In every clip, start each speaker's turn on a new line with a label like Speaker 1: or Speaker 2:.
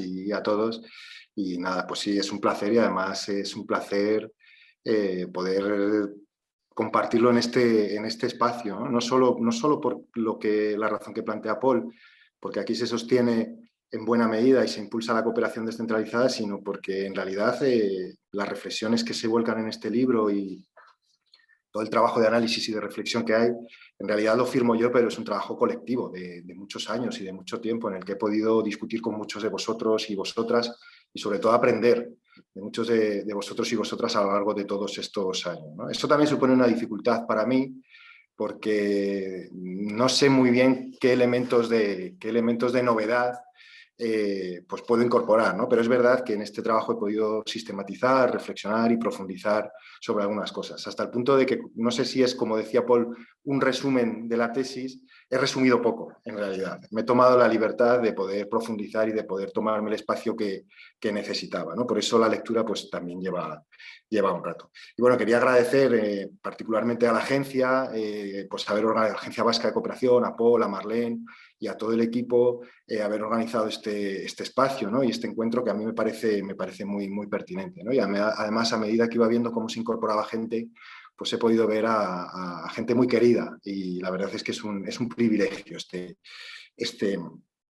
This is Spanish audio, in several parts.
Speaker 1: y a todos. Y nada, pues sí, es un placer y además es un placer poder compartirlo en este espacio, ¿no? No solo por la razón que plantea Paul, porque aquí se sostiene en buena medida y se impulsa la cooperación descentralizada, sino porque en realidad las reflexiones que se vuelcan en este libro y todo el trabajo de análisis y de reflexión que hay, en realidad lo firmo yo, pero es un trabajo colectivo de muchos años y de mucho tiempo en el que he podido discutir con muchos de vosotros y vosotras y sobre todo aprender de muchos de vosotros y vosotras a lo largo de todos estos años, ¿no? Esto también supone una dificultad para mí porque no sé muy bien qué elementos de novedad pues puedo incorporar, ¿no? Pero es verdad que en este trabajo he podido sistematizar, reflexionar y profundizar sobre algunas cosas, hasta el punto de que, no sé si es, como decía Paul, un resumen de la tesis, he resumido poco, en realidad. Me he tomado la libertad de poder profundizar y de poder tomarme el espacio que necesitaba, ¿no? Por eso la lectura pues también lleva un rato. Y bueno, quería agradecer particularmente a la agencia, pues la Agencia Vasca de Cooperación, a Paul, a Marlene y a todo el equipo haber organizado este espacio, ¿no? Y este encuentro que a mí me parece muy, muy pertinente, ¿no? Y además, a medida que iba viendo cómo se incorporaba gente, pues he podido ver a gente muy querida y la verdad es que es un privilegio este, este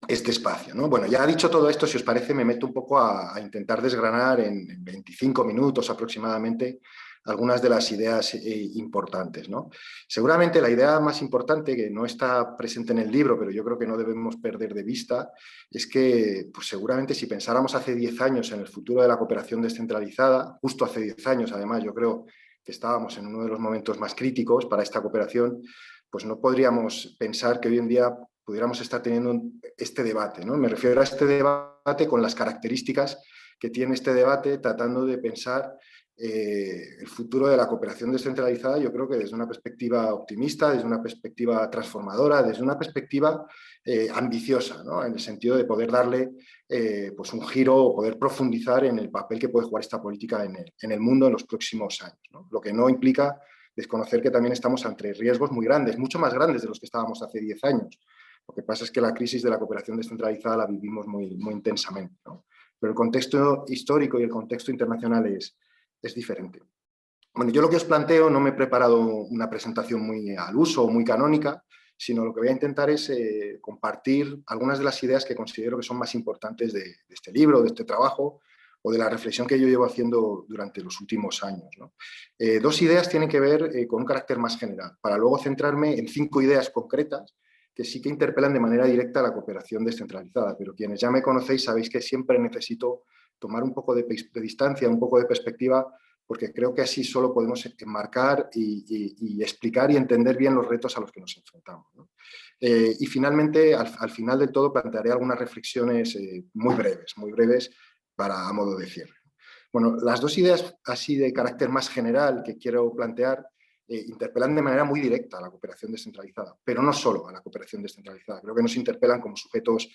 Speaker 1: espacio, ¿no? Bueno, ya dicho todo esto, si os parece, me meto un poco a intentar desgranar en 25 minutos aproximadamente algunas de las ideas importantes, ¿no? Seguramente la idea más importante, que no está presente en el libro, pero yo creo que no debemos perder de vista, es que pues seguramente si pensáramos hace 10 años en el futuro de la cooperación descentralizada, justo hace 10 años además, yo creo que estábamos en uno de los momentos más críticos para esta cooperación, pues no podríamos pensar que hoy en día pudiéramos estar teniendo este debate, ¿no? Me refiero a este debate con las características que tiene este debate, tratando de pensar el futuro de la cooperación descentralizada, yo creo que desde una perspectiva optimista, desde una perspectiva transformadora, desde una perspectiva ambiciosa, ¿no? En el sentido de poder darle pues un giro o poder profundizar en el papel que puede jugar esta política en el mundo en los próximos años, ¿no? Lo que no implica desconocer que también estamos ante riesgos muy grandes, mucho más grandes de los que estábamos hace 10 años. Lo que pasa es que la crisis de la cooperación descentralizada la vivimos muy, muy intensamente, ¿no? Pero el contexto histórico y el contexto internacional es diferente. Bueno, yo lo que os planteo, no me he preparado una presentación muy al uso o muy canónica, sino lo que voy a intentar es compartir algunas de las ideas que considero que son más importantes de este libro, de este trabajo, o de la reflexión que yo llevo haciendo durante los últimos años, ¿no? Dos ideas tienen que ver con un carácter más general, para luego centrarme en 5 ideas concretas que sí que interpelan de manera directa a la cooperación descentralizada, pero quienes ya me conocéis sabéis que siempre necesito tomar un poco de distancia, un poco de perspectiva, porque creo que así solo podemos enmarcar y explicar y entender bien los retos a los que nos enfrentamos, ¿no? Y finalmente, al final del todo, plantearé algunas reflexiones muy breves a modo de cierre. Bueno, las dos ideas así de carácter más general que quiero plantear interpelan de manera muy directa a la cooperación descentralizada, pero no solo a la cooperación descentralizada. Creo que nos interpelan como sujetos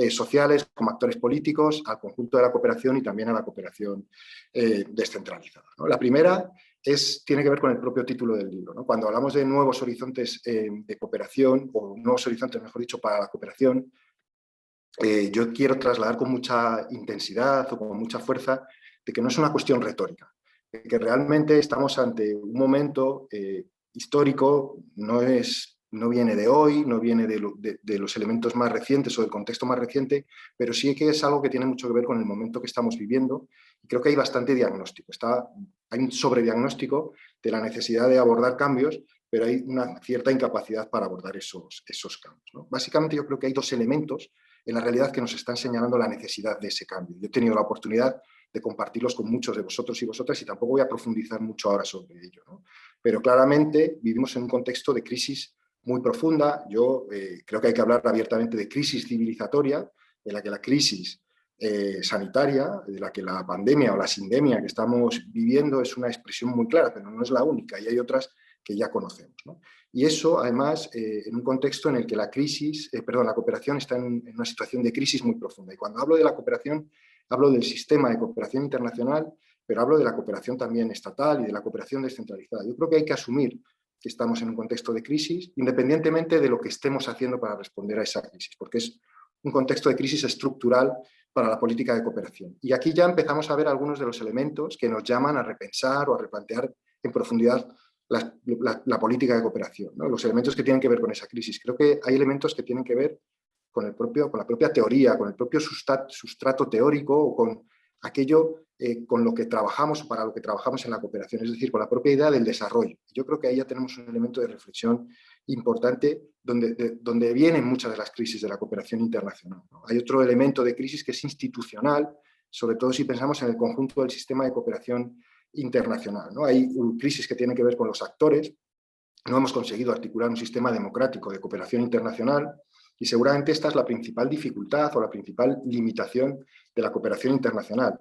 Speaker 1: sociales, como actores políticos, al conjunto de la cooperación y también a la cooperación descentralizada, ¿no? La primera tiene que ver con el propio título del libro, ¿no? Cuando hablamos de nuevos horizontes de cooperación, o nuevos horizontes, mejor dicho, para la cooperación, yo quiero trasladar con mucha intensidad o con mucha fuerza de que no es una cuestión retórica, de que realmente estamos ante un momento histórico, no viene de hoy, no viene de los elementos más recientes o del contexto más reciente, pero sí que es algo que tiene mucho que ver con el momento que estamos viviendo, y creo que hay bastante diagnóstico. Hay un sobrediagnóstico de la necesidad de abordar cambios, pero hay una cierta incapacidad para abordar esos cambios, ¿no? Básicamente yo creo que hay 2 elementos en la realidad que nos están señalando la necesidad de ese cambio. Yo he tenido la oportunidad de compartirlos con muchos de vosotros y vosotras y tampoco voy a profundizar mucho ahora sobre ello, ¿no? Pero claramente vivimos en un contexto de crisis muy profunda. Yo creo que hay que hablar abiertamente de crisis civilizatoria, de la que la crisis sanitaria, de la que la pandemia o la sindemia que estamos viviendo es una expresión muy clara, pero no es la única, y hay otras que ya conocemos, ¿no? Y eso, además, en un contexto en el que la cooperación está en una situación de crisis muy profunda. Y cuando hablo de la cooperación, hablo del sistema de cooperación internacional, pero hablo de la cooperación también estatal y de la cooperación descentralizada. Yo creo que hay que asumir que estamos en un contexto de crisis, independientemente de lo que estemos haciendo para responder a esa crisis, porque es un contexto de crisis estructural para la política de cooperación. Y aquí ya empezamos a ver algunos de los elementos que nos llaman a repensar o a replantear en profundidad la política de cooperación, ¿no? Los elementos que tienen que ver con esa crisis. Creo que hay elementos que tienen que ver con la propia teoría, con el propio sustrato teórico o con aquello con lo que trabajamos o para lo que trabajamos en la cooperación, es decir, con la propia idea del desarrollo. Yo creo que ahí ya tenemos un elemento de reflexión importante donde vienen muchas de las crisis de la cooperación internacional, ¿no? Hay otro elemento de crisis que es institucional, sobre todo si pensamos en el conjunto del sistema de cooperación internacional, ¿no? Hay crisis que tienen que ver con los actores. No hemos conseguido articular un sistema democrático de cooperación internacional y seguramente esta es la principal dificultad o la principal limitación de la cooperación internacional.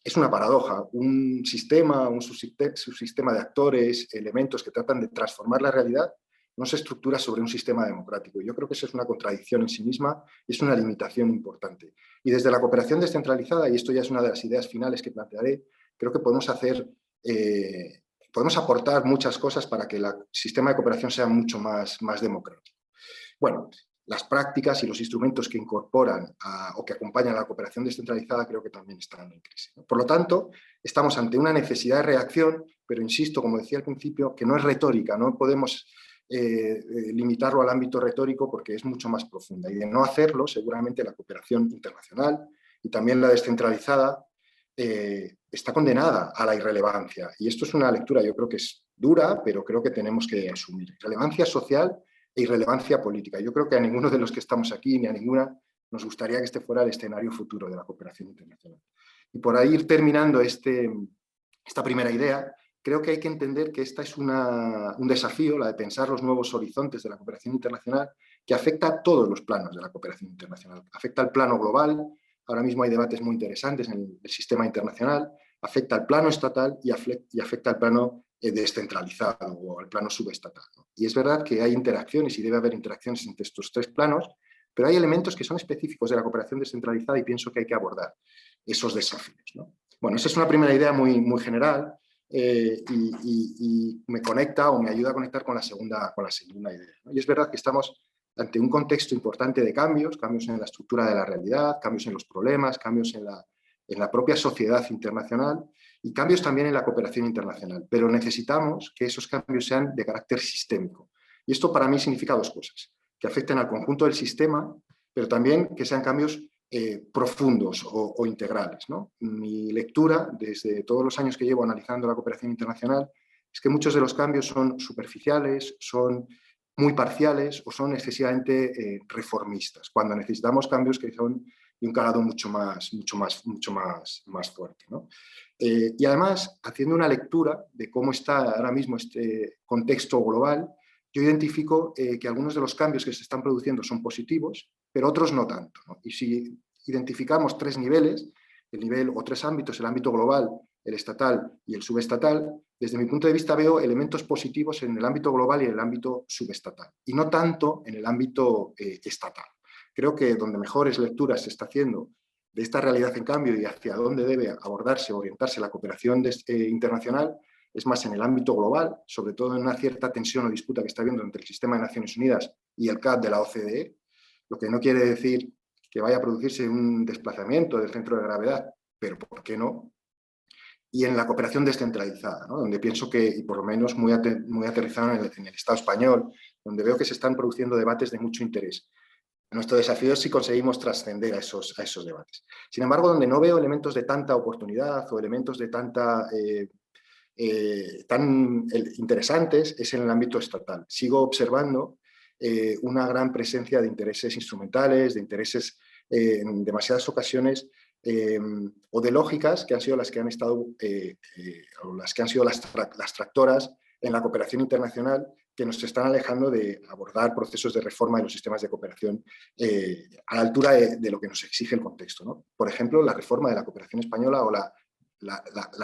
Speaker 1: Es una paradoja, un subsistema de actores, elementos que tratan de transformar la realidad, no se estructura sobre un sistema democrático. Yo creo que eso es una contradicción en sí misma y es una limitación importante. Y desde la cooperación descentralizada, y esto ya es una de las ideas finales que plantearé, creo que podemos podemos aportar muchas cosas para que el sistema de cooperación sea mucho más democrático. Bueno, las prácticas y los instrumentos que incorporan o que acompañan a la cooperación descentralizada creo que también están en crisis, ¿no? Por lo tanto, estamos ante una necesidad de reacción, pero insisto, como decía al principio, que no es retórica, no podemos limitarlo al ámbito retórico porque es mucho más profunda. Y de no hacerlo, seguramente la cooperación internacional y también la descentralizada está condenada a la irrelevancia. Y esto es una lectura, yo creo que es dura, pero creo que tenemos que asumir. Relevancia social e irrelevancia política. Yo creo que a ninguno de los que estamos aquí, ni a ninguna, nos gustaría que este fuera el escenario futuro de la cooperación internacional. Y por ahí ir terminando esta primera idea, creo que hay que entender que esta es un desafío, la de pensar los nuevos horizontes de la cooperación internacional, que afecta a todos los planos de la cooperación internacional. Afecta al plano global, ahora mismo hay debates muy interesantes en el sistema internacional, afecta al plano estatal y afecta al plano descentralizado o al plano subestatal, ¿no? Y es verdad que hay interacciones y debe haber interacciones entre estos tres planos, pero hay elementos que son específicos de la cooperación descentralizada y pienso que hay que abordar esos desafíos, ¿no? Bueno, esa es una primera idea muy general y me conecta o me ayuda a conectar con la segunda idea, ¿no? Y es verdad que estamos ante un contexto importante de cambios en la estructura de la realidad, cambios en los problemas, cambios en la propia sociedad internacional y cambios también en la cooperación internacional. Pero necesitamos que esos cambios sean de carácter sistémico. Y esto para mí significa dos cosas: que afecten al conjunto del sistema, pero también que sean cambios profundos o integrales, ¿no? Mi lectura, desde todos los años que llevo analizando la cooperación internacional, es que muchos de los cambios son superficiales, son muy parciales o son excesivamente reformistas, cuando necesitamos cambios que son de un calado mucho más fuerte, ¿no? Y además, haciendo una lectura de cómo está ahora mismo este contexto global, yo identifico que algunos de los cambios que se están produciendo son positivos, pero otros no tanto, ¿no? Y si identificamos tres niveles, o tres ámbitos, el ámbito global, el estatal y el subestatal, desde mi punto de vista veo elementos positivos en el ámbito global y en el ámbito subestatal, y no tanto en el ámbito estatal. Creo que donde mejores lecturas se está haciendo de esta realidad en cambio y hacia dónde debe abordarse o orientarse la cooperación internacional es más en el ámbito global, sobre todo en una cierta tensión o disputa que está habiendo entre el sistema de Naciones Unidas y el CAD de la OCDE, lo que no quiere decir que vaya a producirse un desplazamiento del centro de gravedad, pero ¿por qué no? Y en la cooperación descentralizada, ¿no? Donde pienso que, y por lo menos muy aterrizado en el Estado español, donde veo que se están produciendo debates de mucho interés. Nuestro desafío es si conseguimos trascender a esos debates. Sin embargo, donde no veo elementos de tanta oportunidad o elementos de tan interesantes es en el ámbito estatal. Sigo observando una gran presencia de intereses instrumentales, de intereses en demasiadas ocasiones o de lógicas que han sido las que han estado o las que han sido las tractoras en la cooperación internacional, que nos están alejando de abordar procesos de reforma de los sistemas de cooperación a la altura de lo que nos exige el contexto, ¿no? Por ejemplo, la reforma de la cooperación española o la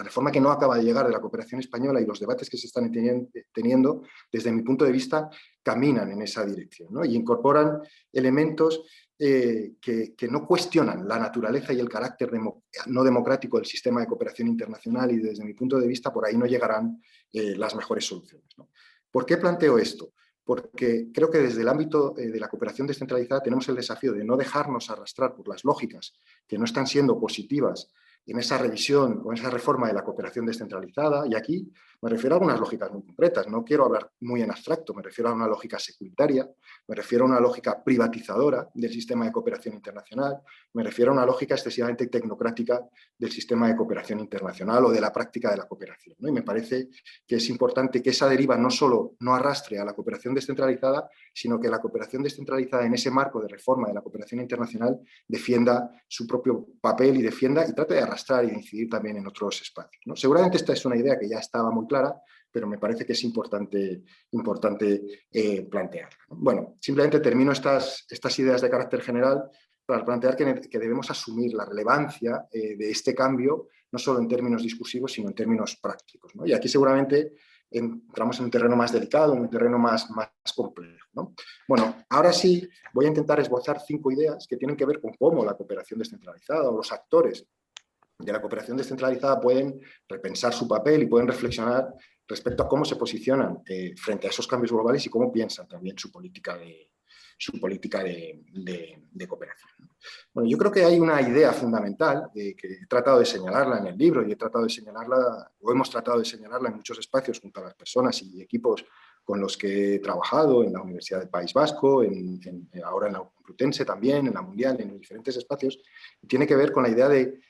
Speaker 1: reforma que no acaba de llegar de la cooperación española y los debates que se están teniendo, desde mi punto de vista, caminan en esa dirección, ¿no? Y incorporan elementos que no cuestionan la naturaleza y el carácter no democrático del sistema de cooperación internacional y desde mi punto de vista por ahí no llegarán las mejores soluciones, ¿no? ¿Por qué planteo esto? porque creo que desde el ámbito de la cooperación descentralizada tenemos el desafío de no dejarnos arrastrar por las lógicas que no están siendo positivas en esa revisión o en esa reforma de la cooperación descentralizada, y aquí me refiero a algunas lógicas muy concretas, no quiero hablar muy en abstracto, me refiero a una lógica securitaria, me refiero a una lógica privatizadora del sistema de cooperación internacional, me refiero a una lógica excesivamente tecnocrática del sistema de cooperación internacional o de la práctica de la cooperación, ¿no? Y me parece que es importante que esa deriva no solo no arrastre a la cooperación descentralizada, sino que la cooperación descentralizada en ese marco de reforma de la cooperación internacional defienda su propio papel y defienda y trate de arrastrar y de incidir también en otros espacios, ¿no? Seguramente esta es una idea que ya estaba muy clara, pero me parece que es importante plantearla, ¿no? Bueno, simplemente termino estas ideas de carácter general para plantear que debemos asumir la relevancia de este cambio, no solo en términos discursivos, sino en términos prácticos, ¿no? Y aquí seguramente entramos en un terreno más delicado, en un terreno más complejo, ¿no? Bueno, ahora sí voy a intentar esbozar 5 ideas que tienen que ver con cómo la cooperación descentralizada o los actores de la cooperación descentralizada pueden repensar su papel y pueden reflexionar respecto a cómo se posicionan frente a esos cambios globales y cómo piensan también su política de cooperación. Bueno, yo creo que hay una idea fundamental que he tratado de señalarla en el libro y he tratado de señalarla, o hemos tratado de señalarla en muchos espacios junto a las personas y equipos con los que he trabajado en la Universidad del País Vasco, ahora en la Complutense también, en la Mundial, en diferentes espacios, y tiene que ver con la idea de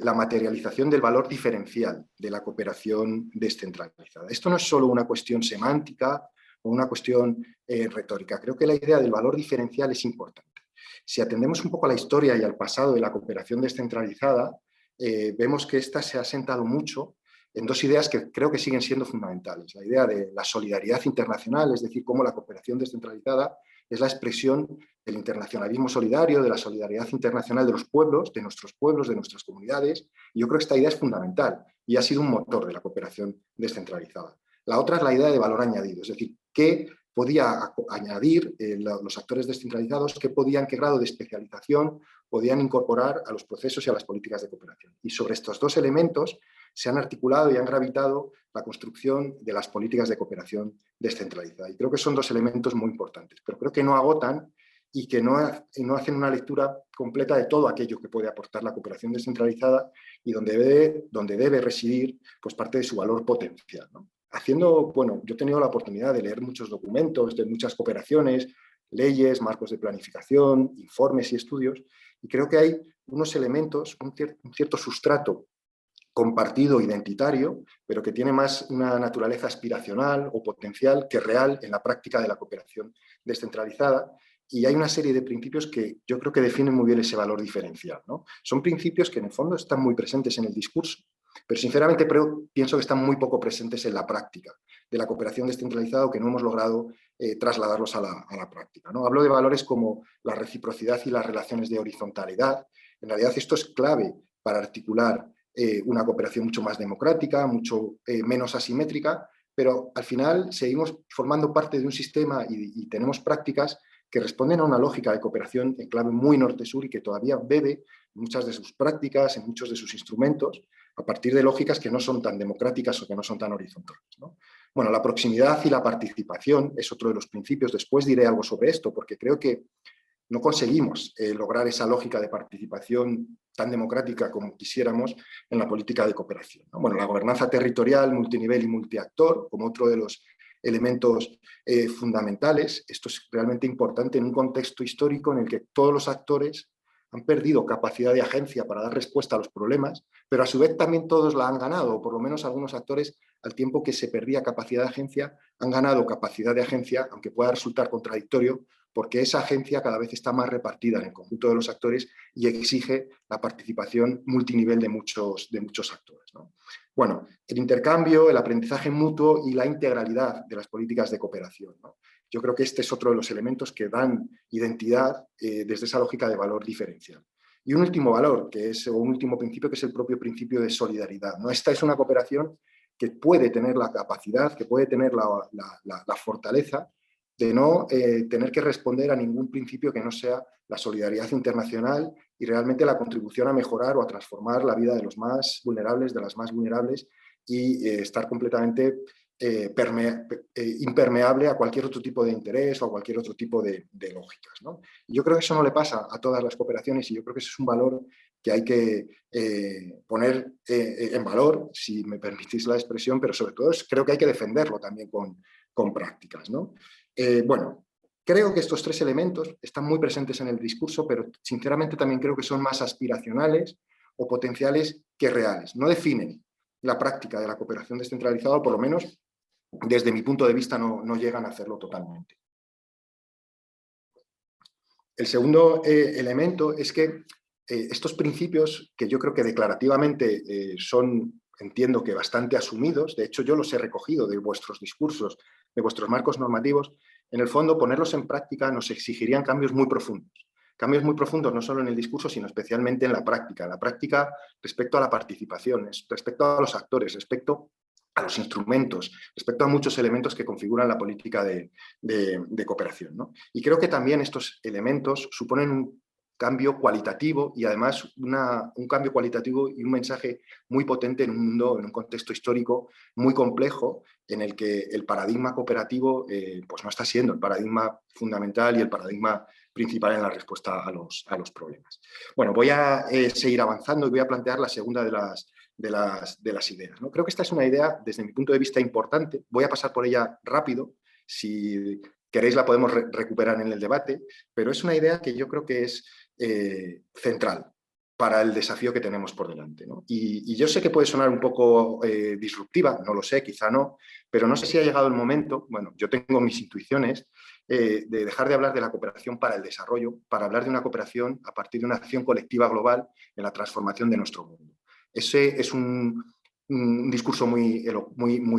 Speaker 1: la materialización del valor diferencial de la cooperación descentralizada. Esto no es solo una cuestión semántica o una cuestión retórica. Creo que la idea del valor diferencial es importante. Si atendemos un poco a la historia y al pasado de la cooperación descentralizada, vemos que esta se ha asentado mucho en 2 ideas que creo que siguen siendo fundamentales. La idea de la solidaridad internacional, es decir, cómo la cooperación descentralizada es la expresión del internacionalismo solidario, de la solidaridad internacional de los pueblos, de nuestras comunidades. Y yo creo que esta idea es fundamental y ha sido un motor de la cooperación descentralizada. La otra es la idea de valor añadido, es decir, qué podía añadir los actores descentralizados, qué grado de especialización podían incorporar a los procesos y a las políticas de cooperación. Y sobre estos 2 elementos se han articulado y han gravitado la construcción de las políticas de cooperación descentralizada. Y creo que son 2 elementos muy importantes, pero creo que no agotan y que no hacen una lectura completa de todo aquello que puede aportar la cooperación descentralizada y donde debe residir pues, parte de su valor potencial, ¿no? Bueno, yo he tenido la oportunidad de leer muchos documentos de muchas cooperaciones, leyes, marcos de planificación, informes y estudios, y creo que hay unos elementos, un cierto sustrato compartido, identitario, pero que tiene más una naturaleza aspiracional o potencial que real en la práctica de la cooperación descentralizada. Y hay una serie de principios que yo creo que definen muy bien ese valor diferencial, ¿no? Son principios que en el fondo están muy presentes en el discurso, pero sinceramente pienso que están muy poco presentes en la práctica de la cooperación descentralizada o que no hemos logrado trasladarlos a la práctica, ¿no? Hablo de valores como la reciprocidad y las relaciones de horizontalidad. En realidad esto es clave para articular una cooperación mucho más democrática, mucho menos asimétrica, pero al final seguimos formando parte de un sistema y tenemos prácticas que responden a una lógica de cooperación en clave muy norte-sur y que todavía bebe muchas de sus prácticas, en muchos de sus instrumentos, a partir de lógicas que no son tan democráticas o que no son tan horizontales, ¿no? Bueno, la proximidad y la participación es otro de los principios. Después diré algo sobre esto, porque creo que no conseguimos lograr esa lógica de participación tan democrática como quisiéramos en la política de cooperación, ¿no? Bueno, la gobernanza territorial, multinivel y multiactor, como otro de los elementos fundamentales. Esto es realmente importante en un contexto histórico en el que todos los actores han perdido capacidad de agencia para dar respuesta a los problemas, pero a su vez también todos la han ganado, o por lo menos algunos actores, al tiempo que se perdía capacidad de agencia, han ganado capacidad de agencia, aunque pueda resultar contradictorio, porque esa agencia cada vez está más repartida en el conjunto de los actores y exige la participación multinivel de muchos actores, ¿no? Bueno, el intercambio, el aprendizaje mutuo y la integralidad de las políticas de cooperación, ¿no? Yo creo que este es otro de los elementos que dan identidad desde esa lógica de valor diferencial. Y un último valor, o un último principio, que es el propio principio de solidaridad, ¿no? Esta es una cooperación que puede tener la capacidad, que puede tener la fortaleza de no tener que responder a ningún principio que no sea la solidaridad internacional y realmente la contribución a mejorar o a transformar la vida de los más vulnerables, de las más vulnerables, y estar completamente impermeable a cualquier otro tipo de interés o a cualquier otro tipo de lógicas, ¿no? Y yo creo que eso no le pasa a todas las cooperaciones y yo creo que ese es un valor que hay que poner en valor, si me permitís la expresión, pero sobre todo creo que hay que defenderlo también con prácticas, ¿no? Bueno, creo que estos tres elementos están muy presentes en el discurso, pero sinceramente también creo que son más aspiracionales o potenciales que reales. No definen la práctica de la cooperación descentralizada, o por lo menos desde mi punto de vista no llegan a hacerlo totalmente. El segundo elemento es que estos principios, que yo creo que declarativamente son, entiendo que bastante asumidos, de hecho yo los he recogido de vuestros discursos, de vuestros marcos normativos, en el fondo ponerlos en práctica nos exigirían cambios muy profundos. Cambios muy profundos no solo en el discurso, sino especialmente en la práctica respecto a la participación, respecto a los actores, respecto a los instrumentos, respecto a muchos elementos que configuran la política de cooperación, ¿no? Y creo que también estos elementos suponen un cambio cualitativo y además un cambio cualitativo y un mensaje muy potente en un mundo, en un contexto histórico muy complejo en el que el paradigma cooperativo pues no está siendo el paradigma fundamental y el paradigma principal en la respuesta a los problemas. Bueno, voy a seguir avanzando y voy a plantear la segunda de las ideas, ¿no? Creo que esta es una idea, desde mi punto de vista, importante. Voy a pasar por ella rápido. Si queréis la podemos recuperar en el debate, pero es una idea que yo creo que es central para el desafío que tenemos por delante, ¿no? Y yo sé que puede sonar un poco disruptiva, no lo sé, quizá no, pero no sé si ha llegado el momento, bueno, yo tengo mis intuiciones, de dejar de hablar de la cooperación para el desarrollo, para hablar de una cooperación a partir de una acción colectiva global en la transformación de nuestro mundo. Ese es un discurso muy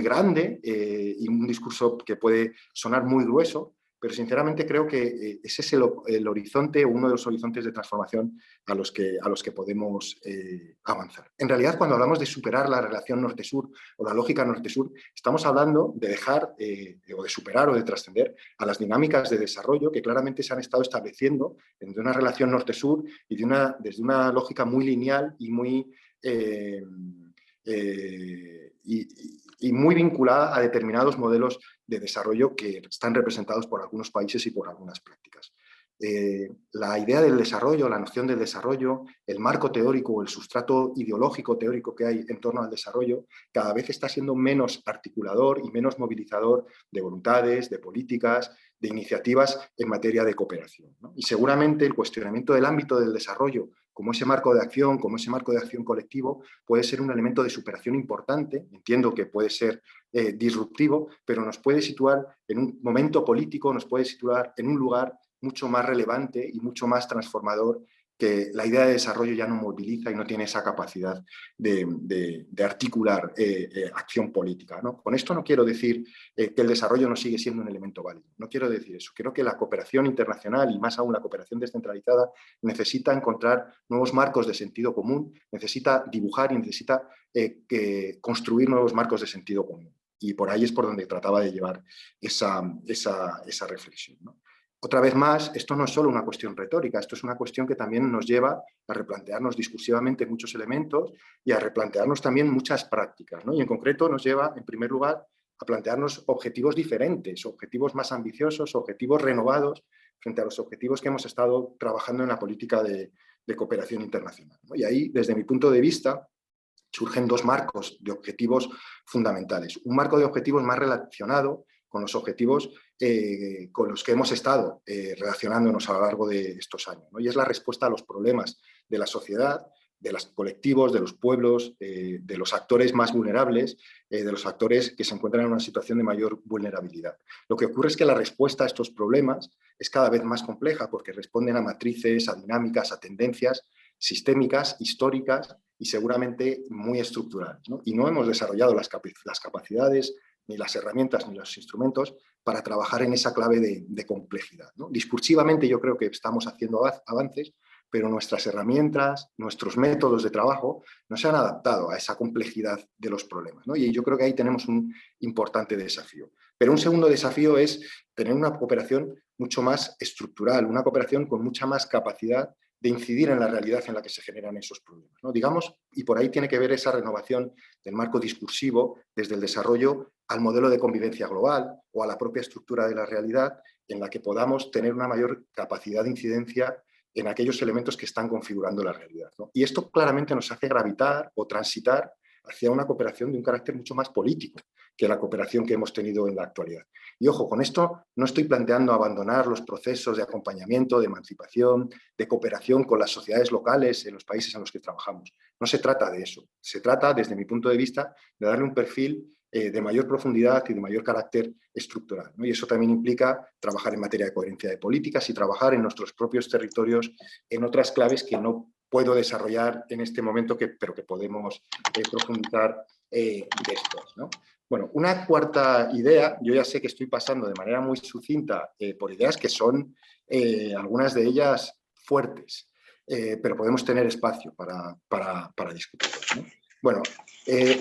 Speaker 1: grande y un discurso que puede sonar muy grueso, pero sinceramente creo que ese es el horizonte, uno de los horizontes de transformación a los que podemos avanzar. En realidad, cuando hablamos de superar la relación norte-sur o la lógica norte-sur, estamos hablando de dejar o de superar o de trascender a las dinámicas de desarrollo que claramente se han estado estableciendo entre una relación norte-sur y desde una lógica muy lineal y muy y muy vinculada a determinados modelos de desarrollo que están representados por algunos países y por algunas prácticas. La idea del desarrollo, la noción del desarrollo, el marco teórico o el sustrato ideológico teórico que hay en torno al desarrollo, cada vez está siendo menos articulador y menos movilizador de voluntades, de políticas, de iniciativas en materia de cooperación, ¿no? Y seguramente el cuestionamiento del ámbito del desarrollo como ese marco de acción, como ese marco de acción colectivo, puede ser un elemento de superación importante. Entiendo que puede ser disruptivo, pero nos puede situar en un momento político, nos puede situar en un lugar mucho más relevante y mucho más transformador, que la idea de desarrollo ya no moviliza y no tiene esa capacidad de articular acción política, ¿no? Con esto no quiero decir que el desarrollo no sigue siendo un elemento válido, no quiero decir eso. Creo que la cooperación internacional y más aún la cooperación descentralizada necesita encontrar nuevos marcos de sentido común, necesita dibujar y necesita construir nuevos marcos de sentido común. Y por ahí es por donde trataba de llevar esa reflexión, ¿no? Otra vez más, esto no es solo una cuestión retórica, esto es una cuestión que también nos lleva a replantearnos discursivamente muchos elementos y a replantearnos también muchas prácticas, ¿no? Y en concreto nos lleva, en primer lugar, a plantearnos objetivos diferentes, objetivos más ambiciosos, objetivos renovados frente a los objetivos que hemos estado trabajando en la política de cooperación internacional, ¿no? Y ahí, desde mi punto de vista, surgen dos marcos de objetivos fundamentales. Un marco de objetivos más relacionado con los objetivos con los que hemos estado relacionándonos a lo largo de estos años, ¿no? Y es la respuesta a los problemas de la sociedad, de los colectivos, de los pueblos, de los actores más vulnerables, de los actores que se encuentran en una situación de mayor vulnerabilidad. Lo que ocurre es que la respuesta a estos problemas es cada vez más compleja porque responden a matrices, a dinámicas, a tendencias sistémicas, históricas y seguramente muy estructurales, ¿no? Y no hemos desarrollado las capacidades, ni las herramientas, ni los instrumentos para trabajar en esa clave de complejidad, ¿no? Discursivamente yo creo que estamos haciendo avances, pero nuestras herramientas, nuestros métodos de trabajo no se han adaptado a esa complejidad de los problemas, ¿no? Y yo creo que ahí tenemos un importante desafío. Pero un segundo desafío es tener una cooperación mucho más estructural, una cooperación con mucha más capacidad de incidir en la realidad en la que se generan esos problemas, ¿no? Digamos, y por ahí tiene que ver esa renovación del marco discursivo desde el desarrollo al modelo de convivencia global o a la propia estructura de la realidad en la que podamos tener una mayor capacidad de incidencia en aquellos elementos que están configurando la realidad, ¿no? Y esto claramente nos hace gravitar o transitar hacia una cooperación de un carácter mucho más político que la cooperación que hemos tenido en la actualidad. Y ojo, con esto no estoy planteando abandonar los procesos de acompañamiento, de emancipación, de cooperación con las sociedades locales en los países en los que trabajamos. No se trata de eso. Se trata, desde mi punto de vista, de darle un perfil de mayor profundidad y de mayor carácter estructural, ¿no? Y eso también implica trabajar en materia de coherencia de políticas y trabajar en nuestros propios territorios en otras claves que no puedo desarrollar en este momento, pero que podemos profundizar después, ¿no? Bueno, una cuarta idea, yo ya sé que estoy pasando de manera muy sucinta por ideas que son algunas de ellas fuertes, pero podemos tener espacio para discutirlas, ¿no? Bueno,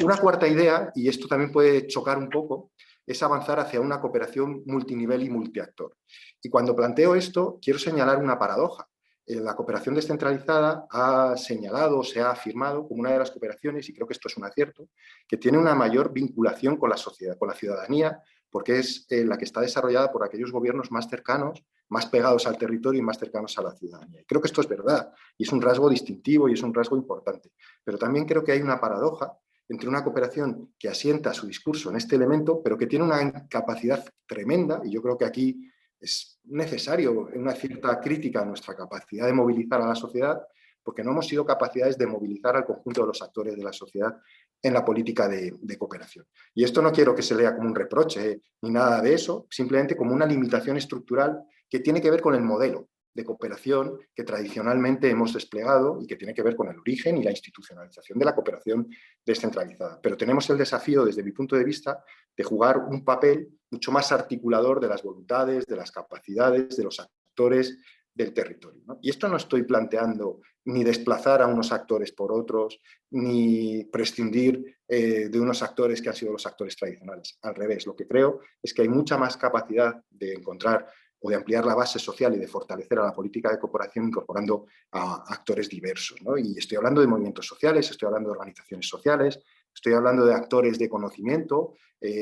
Speaker 1: una cuarta idea, y esto también puede chocar un poco, es avanzar hacia una cooperación multinivel y multiactor. Y cuando planteo esto, quiero señalar una paradoja. La cooperación descentralizada ha señalado, se ha afirmado como una de las cooperaciones, y creo que esto es un acierto, que tiene una mayor vinculación con la sociedad, con la ciudadanía, porque es la que está desarrollada por aquellos gobiernos más cercanos, más pegados al territorio y más cercanos a la ciudadanía. Y creo que esto es verdad, y es un rasgo distintivo y es un rasgo importante. Pero también creo que hay una paradoja entre una cooperación que asienta su discurso en este elemento, pero que tiene una capacidad tremenda, y yo creo que aquí es necesario una cierta crítica a nuestra capacidad de movilizar a la sociedad, porque no hemos sido capaces de movilizar al conjunto de los actores de la sociedad en la política de cooperación. Y esto no quiero que se lea como un reproche ni nada de eso, simplemente como una limitación estructural que tiene que ver con el modelo de cooperación que tradicionalmente hemos desplegado y que tiene que ver con el origen y la institucionalización de la cooperación descentralizada. Pero tenemos el desafío, desde mi punto de vista, de jugar un papel mucho más articulador de las voluntades, de las capacidades, de los actores del territorio, ¿no? Y esto no estoy planteando ni desplazar a unos actores por otros, ni prescindir de unos actores que han sido los actores tradicionales. Al revés, lo que creo es que hay mucha más capacidad de encontrar o de ampliar la base social y de fortalecer a la política de cooperación incorporando a actores diversos, ¿no? Y estoy hablando de movimientos sociales, estoy hablando de organizaciones sociales, estoy hablando de actores de conocimiento,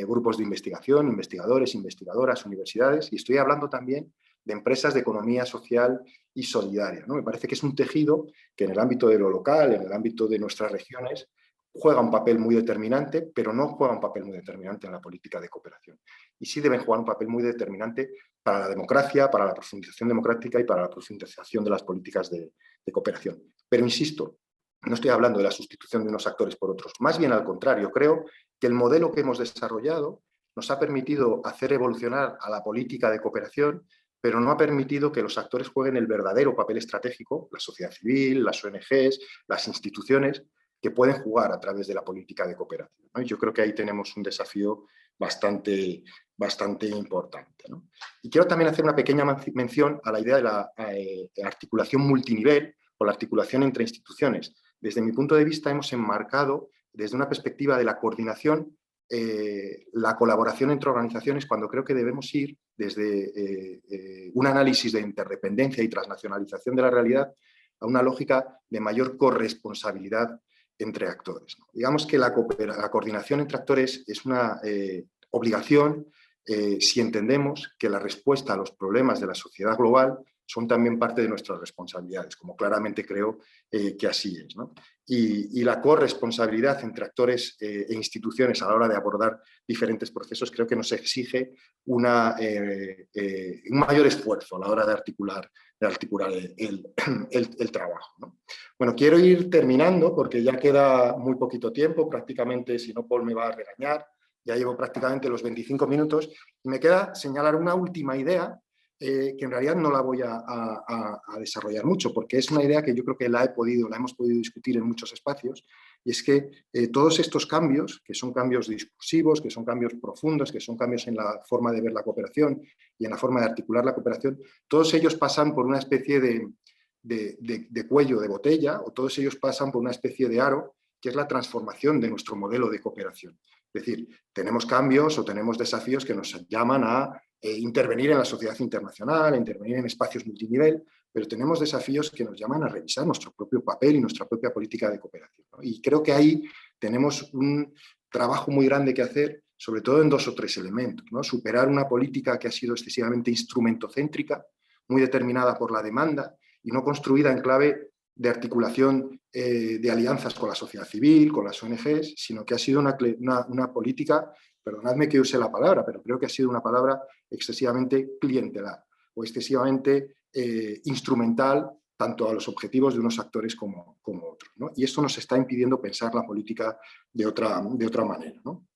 Speaker 1: grupos de investigación, investigadores, investigadoras, universidades, y estoy hablando también de empresas de economía social y solidaria, ¿no? Me parece que es un tejido que en el ámbito de lo local, en el ámbito de nuestras regiones, juega un papel muy determinante, pero no juega un papel muy determinante en la política de cooperación. Y sí deben jugar un papel muy determinante para la democracia, para la profundización democrática y para la profundización de las políticas de cooperación. Pero insisto, no estoy hablando de la sustitución de unos actores por otros, más bien al contrario, creo que el modelo que hemos desarrollado nos ha permitido hacer evolucionar a la política de cooperación, pero no ha permitido que los actores jueguen el verdadero papel estratégico, la sociedad civil, las ONGs, las instituciones, que pueden jugar a través de la política de cooperación, ¿no? Y yo creo que ahí tenemos un desafío bastante importante, ¿no? Y quiero también hacer una pequeña mención a la idea de la articulación multinivel o la articulación entre instituciones. Desde mi punto de vista hemos enmarcado desde una perspectiva de la coordinación la colaboración entre organizaciones cuando creo que debemos ir desde un análisis de interdependencia y transnacionalización de la realidad a una lógica de mayor corresponsabilidad entre actores, ¿no? Digamos que la coordinación entre actores es una obligación si entendemos que la respuesta a los problemas de la sociedad global son también parte de nuestras responsabilidades, como claramente creo que así es, ¿no? Y la corresponsabilidad entre actores e instituciones a la hora de abordar diferentes procesos creo que nos exige un mayor esfuerzo a la hora de articular el trabajo, ¿no? Bueno, quiero ir terminando porque ya queda muy poquito tiempo, prácticamente, si no Paul me va a regañar, ya llevo prácticamente los 25 minutos, y me queda señalar una última idea que en realidad no la voy a desarrollar mucho, porque es una idea que yo creo que la hemos podido discutir en muchos espacios, y es que todos estos cambios, que son cambios discursivos, que son cambios profundos, que son cambios en la forma de ver la cooperación y en la forma de articular la cooperación, todos ellos pasan por una especie de cuello de botella, o todos ellos pasan por una especie de aro, que es la transformación de nuestro modelo de cooperación. Es decir, tenemos cambios o tenemos desafíos que nos llaman a intervenir en la sociedad internacional, intervenir en espacios multinivel, pero tenemos desafíos que nos llaman a revisar nuestro propio papel y nuestra propia política de cooperación, ¿no? Y creo que ahí tenemos un trabajo muy grande que hacer, sobre todo en 2 o 3 elementos, ¿no? Superar una política que ha sido excesivamente instrumentocéntrica, muy determinada por la demanda y no construida en clave de articulación de alianzas con la sociedad civil, con las ONGs, sino que ha sido una política, perdonadme que use la palabra, pero creo que ha sido una palabra excesivamente clientelar o excesivamente instrumental tanto a los objetivos de unos actores como otros, ¿no? Y esto nos está impidiendo pensar la política de otra manera, ¿no?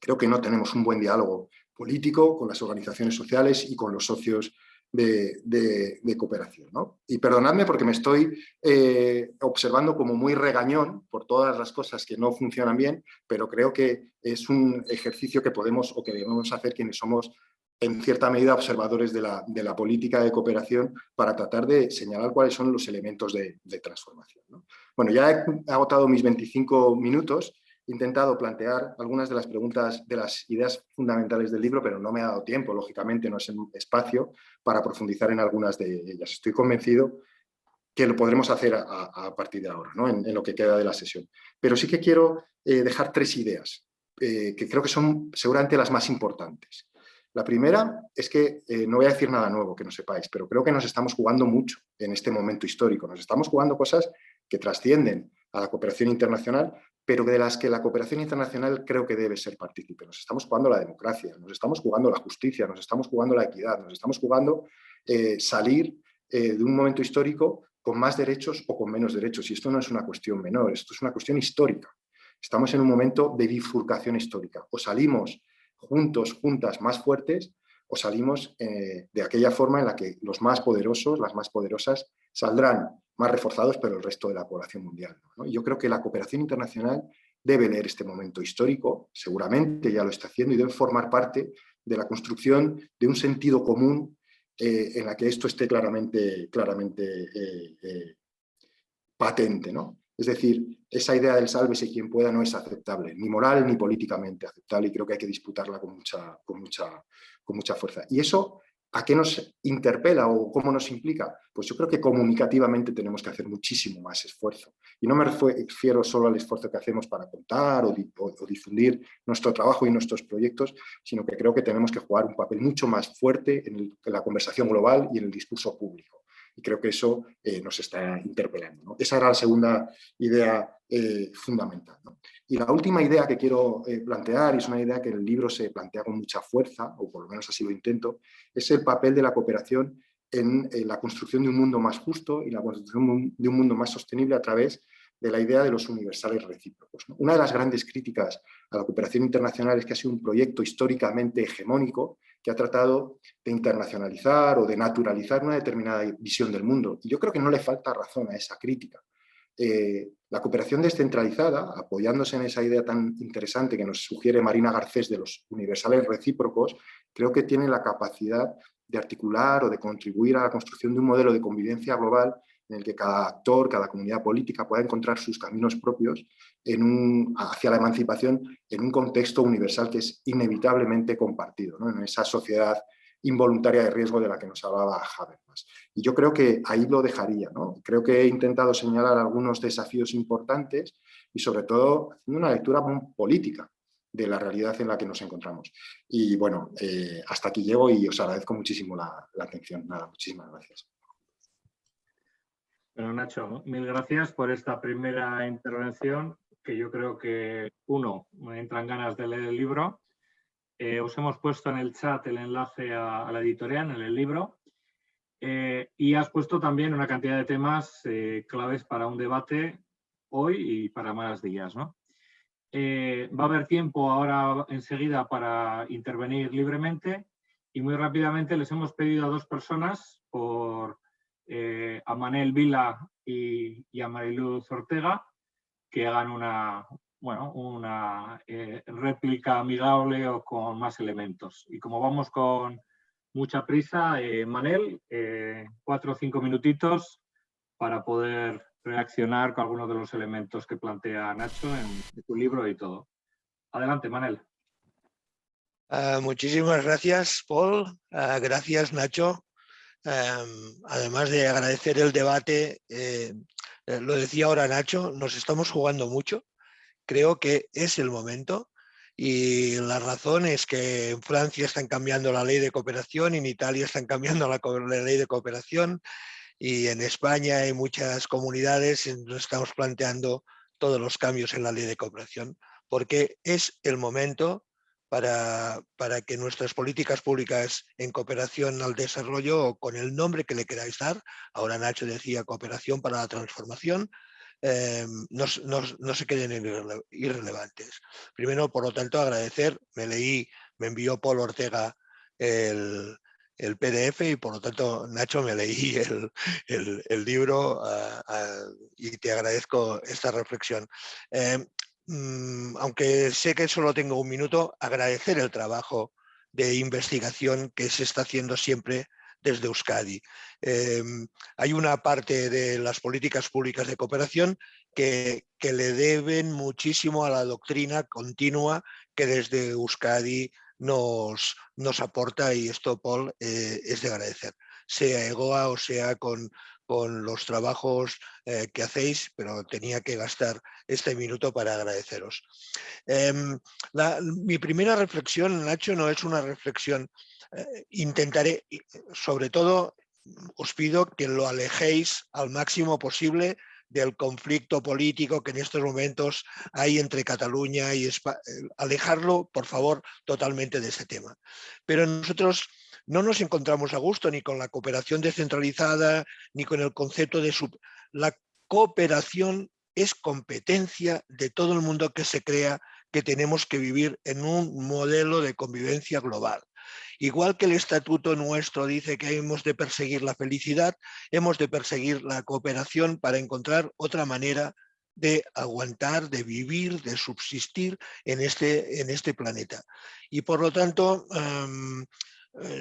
Speaker 1: Creo que no tenemos un buen diálogo político con las organizaciones sociales y con los socios de cooperación, ¿no? Y perdonadme porque me estoy observando como muy regañón por todas las cosas que no funcionan bien, pero creo que es un ejercicio que podemos o que debemos hacer quienes somos en cierta medida observadores de la política de cooperación para tratar de señalar cuáles son los elementos de transformación, ¿no? Bueno, ya he agotado mis 25 minutos. He intentado plantear algunas de las preguntas, de las ideas fundamentales del libro, pero no me ha dado tiempo, lógicamente no es un espacio para profundizar en algunas de ellas. Estoy convencido que lo podremos hacer a partir de ahora, ¿no? En lo que queda de la sesión. Pero sí que quiero dejar 3 ideas que creo que son seguramente las más importantes. La primera es que no voy a decir nada nuevo que no sepáis, pero creo que nos estamos jugando mucho en este momento histórico. Nos estamos jugando cosas que trascienden a la cooperación internacional, pero de las que la cooperación internacional creo que debe ser partícipe. Nos estamos jugando la democracia, nos estamos jugando la justicia, nos estamos jugando la equidad, nos estamos jugando salir de un momento histórico con más derechos o con menos derechos. Y esto no es una cuestión menor, esto es una cuestión histórica. Estamos en un momento de bifurcación histórica. O salimos juntos, juntas, más fuertes, o salimos de aquella forma en la que los más poderosos, las más poderosas, saldrán más reforzados, pero el resto de la población mundial, ¿no? Y yo creo que la cooperación internacional debe leer este momento histórico, seguramente ya lo está haciendo, y debe formar parte de la construcción de un sentido común en la que esto esté claramente patente, ¿no? Es decir, esa idea del sálvese quien pueda no es aceptable, ni moral ni políticamente aceptable, y creo que hay que disputarla con mucha fuerza. ¿Y eso a qué nos interpela o cómo nos implica? Pues yo creo que comunicativamente tenemos que hacer muchísimo más esfuerzo. Y no me refiero solo al esfuerzo que hacemos para contar o difundir nuestro trabajo y nuestros proyectos, sino que creo que tenemos que jugar un papel mucho más fuerte en la conversación global y en el discurso público. Y creo que eso nos está interpelando, ¿no? Esa era la segunda idea fundamental, ¿no? Y la última idea que quiero plantear, y es una idea que en el libro se plantea con mucha fuerza, o por lo menos así lo intento, es el papel de la cooperación en la construcción de un mundo más justo y la construcción de un mundo más sostenible a través de la idea de los universales recíprocos, ¿no? Una de las grandes críticas a la cooperación internacional es que ha sido un proyecto históricamente hegemónico que ha tratado de internacionalizar o de naturalizar una determinada visión del mundo. Y yo creo que no le falta razón a esa crítica. La cooperación descentralizada, apoyándose en esa idea tan interesante que nos sugiere Marina Garcés de los universales recíprocos, creo que tiene la capacidad de articular o de contribuir a la construcción de un modelo de convivencia global en el que cada actor, cada comunidad política pueda encontrar sus caminos propios hacia la emancipación en un contexto universal que es inevitablemente compartido, ¿no? En esa sociedad involuntaria de riesgo de la que nos hablaba Habermas. Y yo creo que ahí lo dejaría, ¿no? Creo que he intentado señalar algunos desafíos importantes y sobre todo haciendo una lectura política de la realidad en la que nos encontramos. Y bueno, hasta aquí llego y os agradezco muchísimo la atención. Nada, muchísimas gracias.
Speaker 2: Bueno, Nacho, mil gracias por esta primera intervención, que yo creo que, uno, me entran ganas de leer el libro. Os hemos puesto en el chat el enlace a la editorial, en el libro, y has puesto también una cantidad de temas claves para un debate hoy y para más días, ¿no? Va a haber tiempo ahora enseguida para intervenir libremente y muy rápidamente les hemos pedido a 2 personas, a Manel Vila y a Mariluz Ortega, que hagan una réplica amigable o con más elementos. Y como vamos con mucha prisa, Manel, 4 o 5 minutitos para poder reaccionar con algunos de los elementos que plantea Nacho en tu libro y todo. Adelante, Manel.
Speaker 3: Muchísimas gracias, Paul. Gracias, Nacho. Además de agradecer el debate, lo decía ahora Nacho, nos estamos jugando mucho. Creo que es el momento y la razón es que en Francia están cambiando la ley de cooperación, en Italia están cambiando la ley de cooperación y en España hay muchas comunidades y nos estamos planteando todos los cambios en la ley de cooperación, porque es el momento para que nuestras políticas públicas en cooperación al desarrollo, o con el nombre que le queráis dar, ahora Nacho decía cooperación para la transformación, no se queden irrelevantes. Primero, por lo tanto, agradecer, me envió Paul Ortega el PDF y por lo tanto, Nacho, me leí el libro y te agradezco esta reflexión. Aunque sé que solo tengo un minuto, agradecer el trabajo de investigación que se está haciendo siempre desde Euskadi. Hay una parte de las políticas públicas de cooperación que le deben muchísimo a la doctrina continua que desde Euskadi nos aporta, y esto, Paul, es de agradecer, sea EGOA o sea con los trabajos que hacéis, pero tenía que gastar este minuto para agradeceros. Mi primera reflexión, Nacho, no es una reflexión. Intentaré, sobre todo, os pido que lo alejéis al máximo posible del conflicto político que en estos momentos hay entre Cataluña y España. Alejarlo, por favor, totalmente de ese tema. Pero nosotros no nos encontramos a gusto ni con la cooperación descentralizada, ni con el concepto de la cooperación es competencia de todo el mundo que se crea que tenemos que vivir en un modelo de convivencia global. Igual que el estatuto nuestro dice que hemos de perseguir la felicidad, hemos de perseguir la cooperación para encontrar otra manera de aguantar, de vivir, de subsistir en este planeta. Y por lo tanto,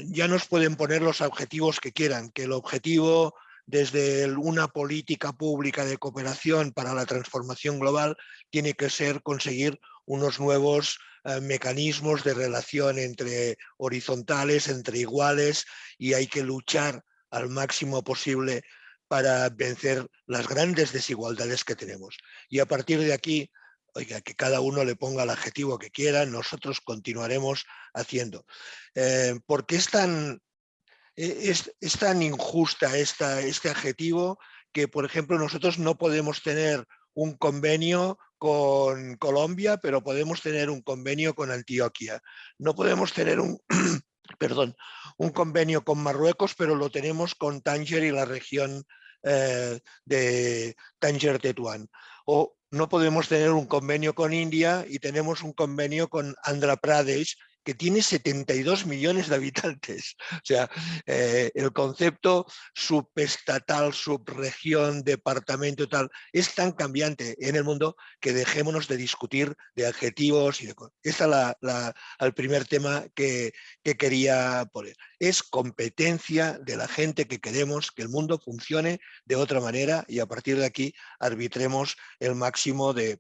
Speaker 3: ya nos pueden poner los objetivos que quieran, que el objetivo desde una política pública de cooperación para la transformación global tiene que ser conseguir unos nuevos mecanismos de relación entre horizontales, entre iguales, y hay que luchar al máximo posible para vencer las grandes desigualdades que tenemos. Y a partir de aquí, oiga, que cada uno le ponga el adjetivo que quiera, nosotros continuaremos haciendo. ¿Por qué es tan injusta este adjetivo que, por ejemplo, nosotros no podemos tener un convenio con Colombia, pero podemos tener un convenio con Antioquia? No podemos tener un convenio con Marruecos, pero lo tenemos con Tánger y la región de Tánger-Tetuán. O no podemos tener un convenio con India y tenemos un convenio con Andhra Pradesh, que tiene 72 millones de habitantes. O sea, el concepto subestatal, subregión, departamento y tal, es tan cambiante en el mundo que dejémonos de discutir de adjetivos. Este es el primer tema que quería poner. Es competencia de la gente que queremos que el mundo funcione de otra manera y a partir de aquí arbitremos el máximo de...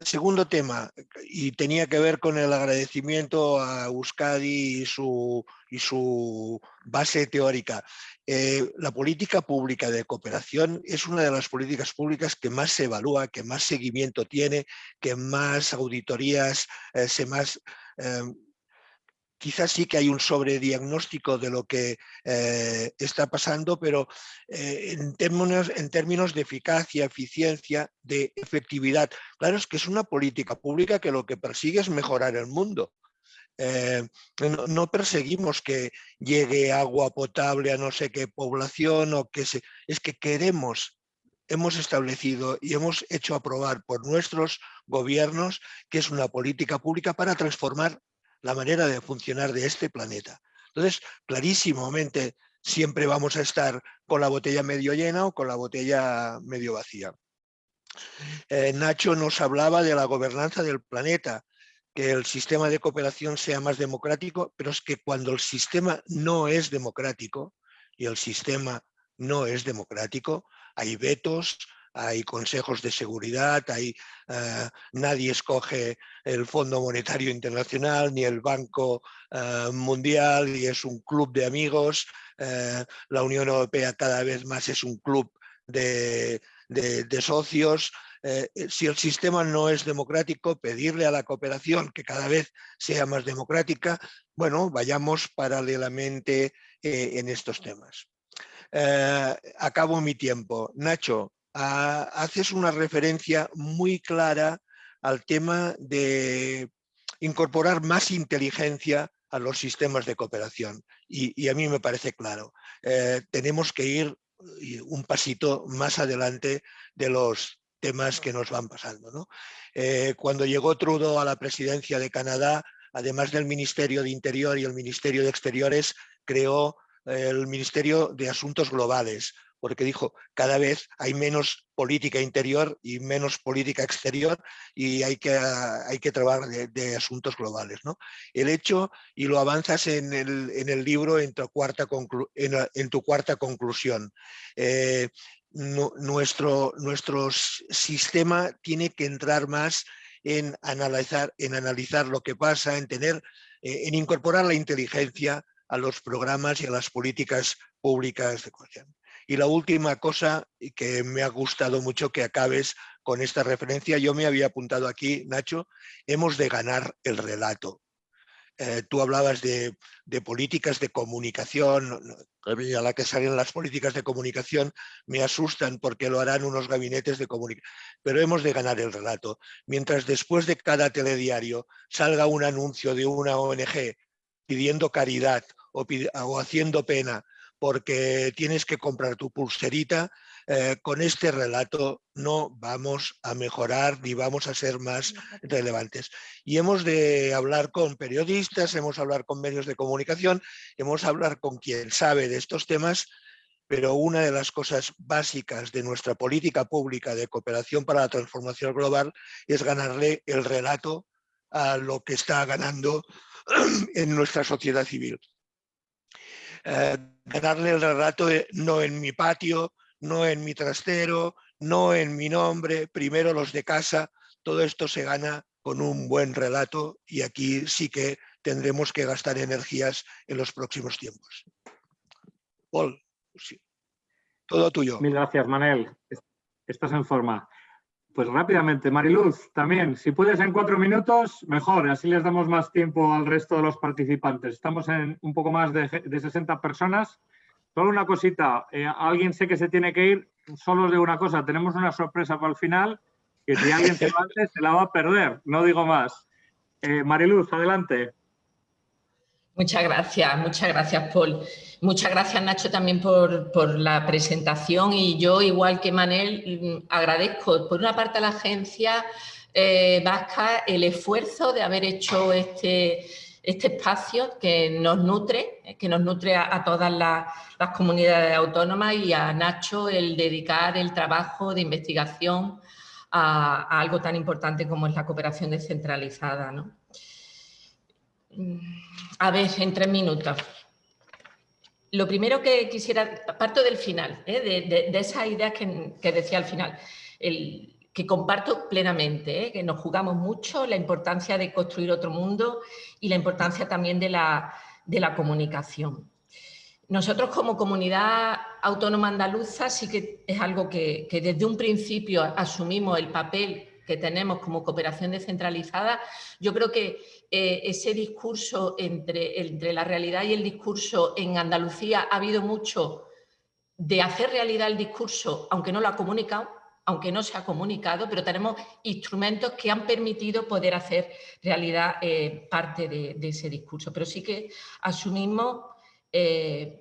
Speaker 3: Segundo tema, y tenía que ver con el agradecimiento a Euskadi y su base teórica. La política pública de cooperación es una de las políticas públicas que más se evalúa, que más seguimiento tiene, que más auditorías, quizás sí que hay un sobrediagnóstico de lo que está pasando, pero en términos de eficacia, eficiencia, de efectividad. Claro, es que es una política pública que lo que persigue es mejorar el mundo. No perseguimos que llegue agua potable a no sé qué población, es que hemos establecido y hemos hecho aprobar por nuestros gobiernos que es una política pública para transformar la manera de funcionar de este planeta. Entonces, clarísimamente, siempre vamos a estar con la botella medio llena o con la botella medio vacía. Nacho nos hablaba de la gobernanza del planeta, que el sistema de cooperación sea más democrático, pero es que cuando el sistema no es democrático, y el sistema no es democrático, hay vetos, hay consejos de seguridad, nadie escoge el Fondo Monetario Internacional ni el Banco Mundial, y es un club de amigos. La Unión Europea cada vez más es un club de socios. Si el sistema no es democrático, pedirle a la cooperación que cada vez sea más democrática. Bueno, vayamos paralelamente en estos temas. Acabo mi tiempo. Nacho, haces una referencia muy clara al tema de incorporar más inteligencia a los sistemas de cooperación, y a mí me parece claro. Tenemos que ir un pasito más adelante de los temas que nos van pasando, ¿no? Cuando llegó Trudeau a la presidencia de Canadá, además del Ministerio de Interior y el Ministerio de Exteriores, creó el Ministerio de Asuntos Globales, porque dijo, cada vez hay menos política interior y menos política exterior, y hay que trabajar de asuntos globales, ¿no? El hecho, y lo avanzas en el libro en tu cuarta conclusión, nuestro sistema tiene que entrar más en analizar lo que pasa, en incorporar la inteligencia a los programas y a las políticas públicas de cooperación. Y la última cosa, que me ha gustado mucho que acabes con esta referencia, yo me había apuntado aquí, Nacho, hemos de ganar el relato. Tú hablabas de políticas de comunicación. A la que salen las políticas de comunicación me asustan, porque lo harán unos gabinetes de comunicación. Pero hemos de ganar el relato. Mientras después de cada telediario salga un anuncio de una ONG pidiendo caridad o haciendo pena porque tienes que comprar tu pulserita, con este relato no vamos a mejorar ni vamos a ser más relevantes. Y hemos de hablar con periodistas, hemos de hablar con medios de comunicación, hemos de hablar con quien sabe de estos temas, pero una de las cosas básicas de nuestra política pública de cooperación para la transformación global es ganarle el relato a lo que está ganando en nuestra sociedad civil. Ganarle el relato no en mi patio, no en mi trastero, no en mi nombre, primero los de casa. Todo esto se gana con un buen relato, y aquí sí que tendremos que gastar energías en los próximos tiempos. Paul, sí. Todo tuyo.
Speaker 2: Mil gracias, Manel. Estás en forma. Pues rápidamente, Mariluz, también, si puedes en 4 minutos, mejor, así les damos más tiempo al resto de los participantes. Estamos en un poco más de 60 personas. Solo una cosita, alguien sé que se tiene que ir, solo os digo una cosa, tenemos una sorpresa para el final, que si alguien se va antes se la va a perder, no digo más. Mariluz, adelante.
Speaker 4: Muchas gracias, Paul. Muchas gracias, Nacho, también por la presentación, y yo, igual que Manel, agradezco por una parte a la Agencia Vasca el esfuerzo de haber hecho este espacio que nos nutre a todas las comunidades autónomas, y a Nacho el dedicar el trabajo de investigación a algo tan importante como es la cooperación descentralizada, ¿no? A ver, en 3 minutos. Lo primero que quisiera, parto del final, de esas ideas que decía al final, que comparto plenamente, que nos jugamos mucho, la importancia de construir otro mundo y la importancia también de la comunicación. Nosotros, como comunidad autónoma andaluza, sí que es algo que desde un principio asumimos el papel que tenemos como cooperación descentralizada. Yo creo que ese discurso entre la realidad y el discurso en Andalucía ha habido mucho de hacer realidad el discurso, aunque no lo ha comunicado, aunque no se ha comunicado, pero tenemos instrumentos que han permitido poder hacer realidad parte de ese discurso. Pero sí que asumimos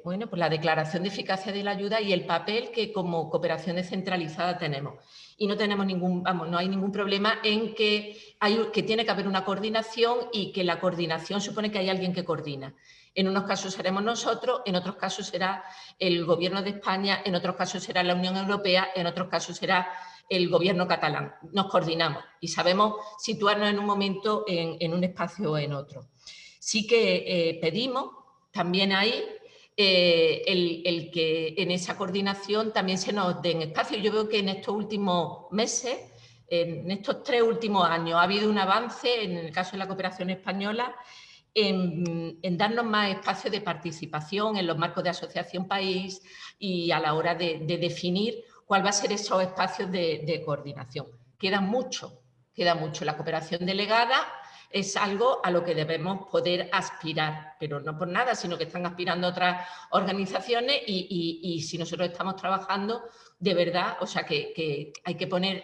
Speaker 4: pues la declaración de eficacia de la ayuda y el papel que como cooperación descentralizada tenemos. Y no tenemos no hay ningún problema en que tiene que haber una coordinación, y que la coordinación supone que hay alguien que coordina. En unos casos seremos nosotros, en otros casos será el Gobierno de España, en otros casos será la Unión Europea, en otros casos será el Gobierno catalán. Nos coordinamos y sabemos situarnos en un momento en un espacio o en otro. Sí que pedimos también ahí el que en esa coordinación también se nos den espacio. Yo veo que en estos últimos meses, en estos 3 últimos años, ha habido un avance, en el caso de la cooperación española, en darnos más espacio de participación en los marcos de asociación país y a la hora de definir cuál va a ser esos espacios de coordinación. Queda mucho. La cooperación delegada es algo a lo que debemos poder aspirar, pero no por nada, sino que están aspirando otras organizaciones y si nosotros estamos trabajando de verdad, o sea que hay que poner,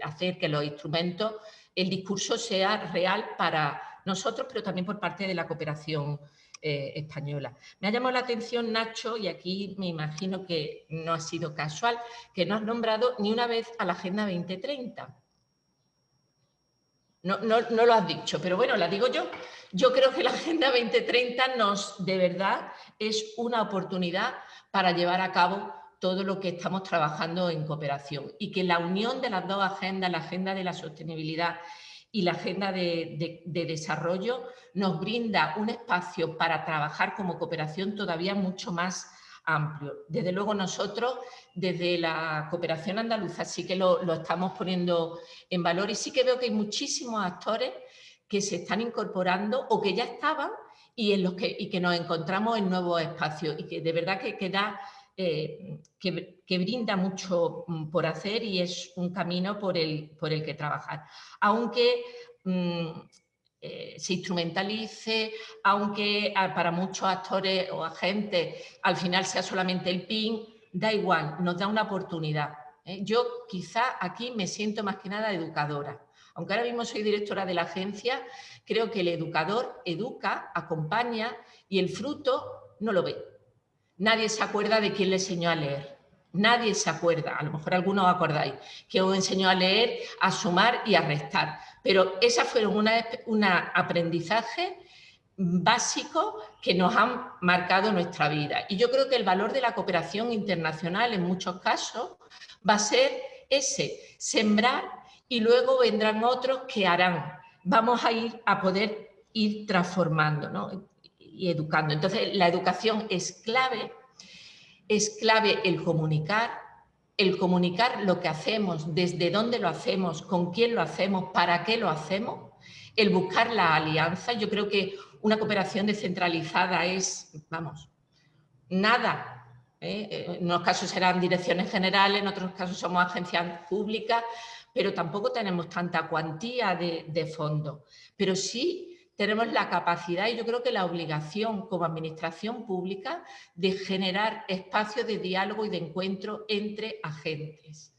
Speaker 4: hacer que los instrumentos, el discurso sea real para nosotros, pero también por parte de la cooperación española. Me ha llamado la atención, Nacho, y aquí me imagino que no ha sido casual, que no has nombrado ni una vez a la Agenda 2030. No lo has dicho, pero bueno, la digo yo. Yo creo que la Agenda 2030 de verdad es una oportunidad para llevar a cabo todo lo que estamos trabajando en cooperación y que la unión de las dos agendas, la agenda de la sostenibilidad y la agenda de desarrollo, nos brinda un espacio para trabajar como cooperación todavía mucho más amplio. Desde luego nosotros, desde la cooperación andaluza, sí que lo estamos poniendo en valor y sí que veo que hay muchísimos actores que se están incorporando o que ya estaban y que nos encontramos en nuevos espacios y que de verdad que brinda mucho por hacer y es un camino por el que trabajar. Aunque se instrumentalice, aunque para muchos actores o agentes al final sea solamente el PIN, da igual, nos da una oportunidad. Yo quizá aquí me siento más que nada educadora. Aunque ahora mismo soy directora de la agencia, creo que el educador educa, acompaña y el fruto no lo ve. Nadie se acuerda de quién le enseñó a leer. Nadie se acuerda, a lo mejor algunos os acordáis, que os enseñó a leer, a sumar y a restar. Pero esas fueron un aprendizaje básico que nos han marcado nuestra vida. Y yo creo que el valor de la cooperación internacional en muchos casos va a ser ese, sembrar y luego vendrán otros que harán. Vamos a poder ir transformando, ¿no? Y educando. Entonces, la educación es clave el comunicar lo que hacemos, desde dónde lo hacemos, con quién lo hacemos, para qué lo hacemos, el buscar la alianza. Yo creo que una cooperación descentralizada es, vamos, nada. En unos casos serán direcciones generales, en otros casos somos agencias públicas, pero tampoco tenemos tanta cuantía de fondos. Pero sí tenemos la capacidad y yo creo que la obligación como administración pública de generar espacios de diálogo y de encuentro entre agentes.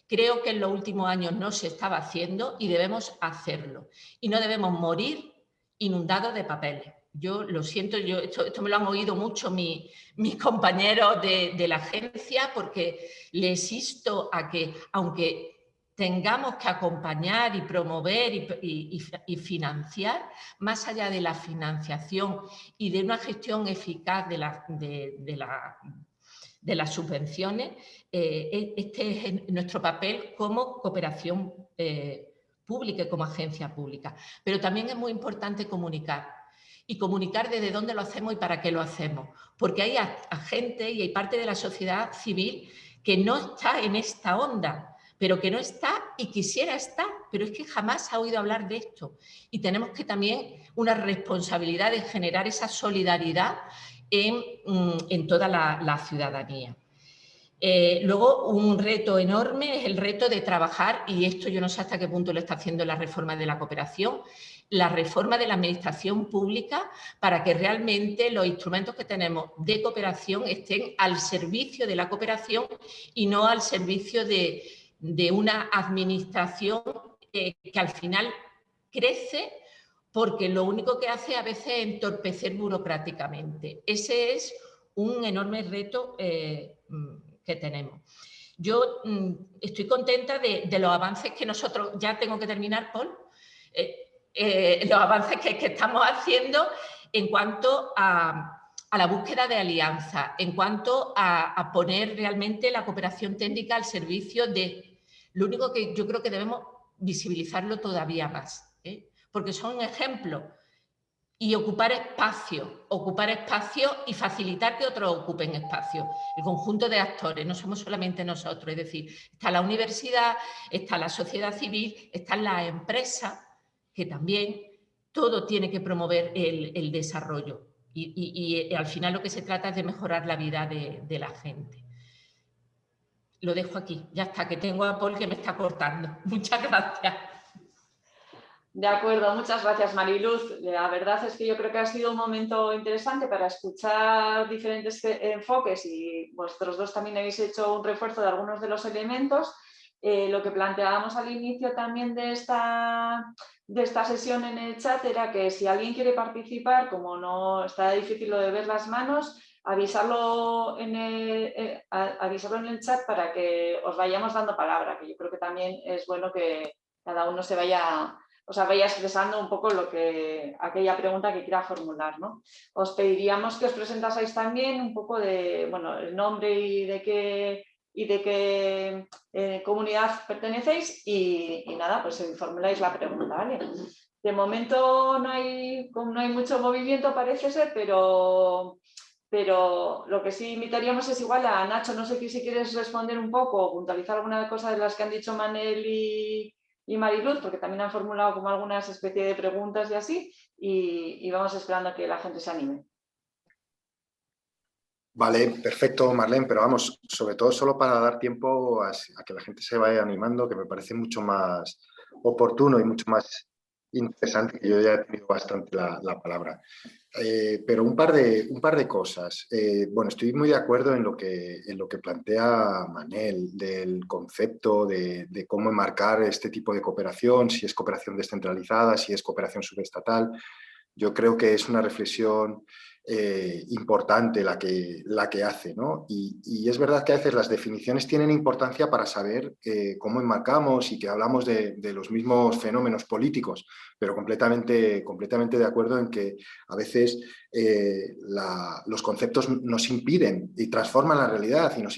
Speaker 4: Creo que en los últimos años no se estaba haciendo y debemos hacerlo. Y no debemos morir inundados de papeles. Yo lo siento, esto me lo han oído mucho mis compañeros de la agencia porque les insto a que, aunque tengamos que acompañar y promover y financiar, más allá de la financiación y de una gestión eficaz de las subvenciones, este es nuestro papel como cooperación pública y como agencia pública. Pero también es muy importante comunicar. Y comunicar desde dónde lo hacemos y para qué lo hacemos. Porque hay agentes y hay parte de la sociedad civil que no está en esta onda, pero que no está y quisiera estar, pero es que jamás ha oído hablar de esto. Y tenemos que también una responsabilidad de generar esa solidaridad en toda la ciudadanía. Luego, un reto enorme es el reto de trabajar, y esto yo no sé hasta qué punto lo está haciendo la reforma de la cooperación, la reforma de la administración pública para que realmente los instrumentos que tenemos de cooperación estén al servicio de la cooperación y no al servicio de una administración que al final crece porque lo único que hace a veces es entorpecer burocráticamente. Ese es un enorme reto que tenemos. Yo estoy contenta de los avances que nosotros, ya tengo que terminar, Paul, los avances que estamos haciendo en cuanto a la búsqueda de alianzas, en cuanto a poner realmente la cooperación técnica al servicio de... Lo único que yo creo que debemos visibilizarlo todavía más, porque son ejemplos y ocupar espacio y facilitar que otros ocupen espacio. El conjunto de actores, no somos solamente nosotros, es decir, está la universidad, está la sociedad civil, están las empresas, que también todo tiene que promover el desarrollo. Y al final lo que se trata es de mejorar la vida de la gente. Lo dejo aquí, ya está, que tengo a Paul que me está cortando. Muchas gracias.
Speaker 5: De acuerdo, muchas gracias, Mariluz. La verdad es que yo creo que ha sido un momento interesante para escuchar diferentes enfoques y vosotros dos también habéis hecho un refuerzo de algunos de los elementos. Lo que planteábamos al inicio también de esta sesión en el chat era que si alguien quiere participar, como no está difícil lo de ver las manos, avisarlo en el chat para que os vayamos dando palabra, que yo creo que también es bueno que cada uno se vaya expresando un poco aquella pregunta que quiera formular, ¿no? Os pediríamos que os presentaseis también un poco de, bueno, el nombre y de qué comunidad pertenecéis y nada, pues formuláis la pregunta, ¿vale? De momento no hay mucho movimiento, parece ser, pero lo que sí invitaríamos es igual a Nacho, no sé si quieres responder un poco o puntualizar alguna cosa de las que han dicho Manel y Mariluz, porque también han formulado como algunas especie de preguntas y así, y vamos esperando a que la gente se anime.
Speaker 1: Vale, perfecto, Marlene, pero vamos, sobre todo solo para dar tiempo a que la gente se vaya animando, que me parece mucho más oportuno y mucho más interesante, que yo ya he tenido bastante la palabra. Pero un par de cosas. Bueno, estoy muy de acuerdo en lo que plantea Manel, del concepto de cómo enmarcar este tipo de cooperación, si es cooperación descentralizada, si es cooperación subestatal. Yo creo que es una reflexión importante la que hace, ¿no? Y es verdad que a veces las definiciones tienen importancia para saber cómo enmarcamos y que hablamos de los mismos fenómenos políticos, pero completamente de acuerdo en que a veces los conceptos nos impiden y transforman la realidad y nos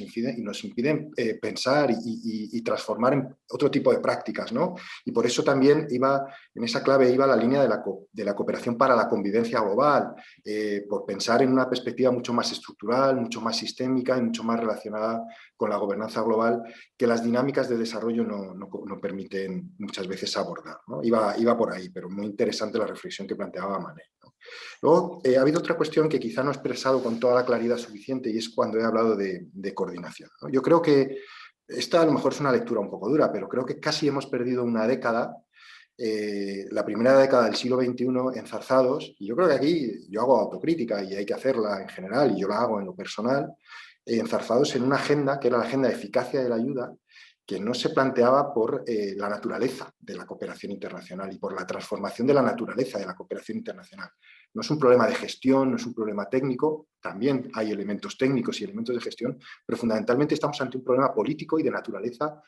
Speaker 1: impiden pensar y transformar en otro tipo de prácticas, ¿no? Y por eso también en esa clave iba la línea de la cooperación para la convivencia global, por pensar en una perspectiva mucho más estructural, mucho más sistémica y mucho más relacionada con la gobernanza global que las dinámicas de desarrollo no permiten muchas veces abordar, ¿no? Iba por ahí, pero muy interesante la reflexión que planteaba Manel, ¿no? Luego, ha habido otra cuestión que quizá no he expresado con toda la claridad suficiente y es cuando he hablado de coordinación, ¿no? Yo creo que esta a lo mejor es una lectura un poco dura, pero creo que casi hemos perdido una década, la primera década del siglo XXI enzarzados, y yo creo que aquí yo hago autocrítica y hay que hacerla en general, y yo la hago en lo personal, enzarzados en una agenda que era la agenda de eficacia de la ayuda, que no se planteaba por la naturaleza de la cooperación internacional y por la transformación de la naturaleza de la cooperación internacional. No es un problema de gestión, no es un problema técnico, también hay elementos técnicos y elementos de gestión, pero fundamentalmente estamos ante un problema político y de naturaleza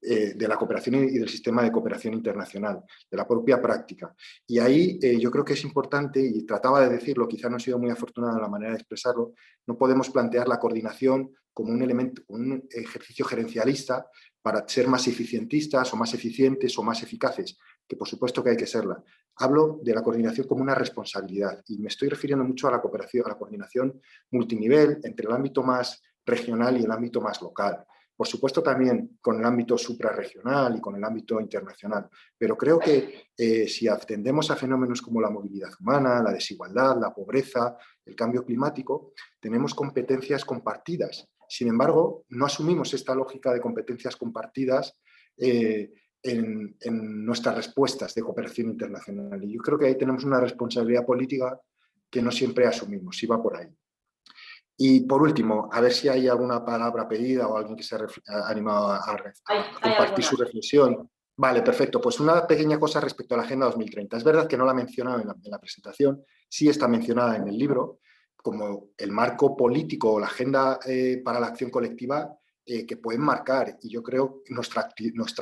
Speaker 1: de la cooperación y del sistema de cooperación internacional, de la propia práctica. Y ahí yo creo que es importante, y trataba de decirlo, quizá no he sido muy afortunado en la manera de expresarlo, no podemos plantear la coordinación como un elemento, un ejercicio gerencialista para ser más eficientistas o más eficientes o más eficaces, que por supuesto que hay que serla. Hablo de la coordinación como una responsabilidad y me estoy refiriendo mucho a la coordinación multinivel entre el ámbito más regional y el ámbito más local. Por supuesto también con el ámbito suprarregional y con el ámbito internacional, pero creo que si atendemos a fenómenos como la movilidad humana, la desigualdad, la pobreza, el cambio climático, tenemos competencias compartidas. Sin embargo, no asumimos esta lógica de competencias compartidas en nuestras respuestas de cooperación internacional. Y yo creo que ahí tenemos una responsabilidad política que no siempre asumimos, si va por ahí. Y por último, a ver si hay alguna palabra pedida o alguien que se ha animado a compartir su reflexión. Vale, perfecto. Pues una pequeña cosa respecto a la Agenda 2030. Es verdad que no la he mencionado en la presentación, sí está mencionada en el libro como el marco político o la agenda para la acción colectiva que pueden marcar, y yo creo, nuestra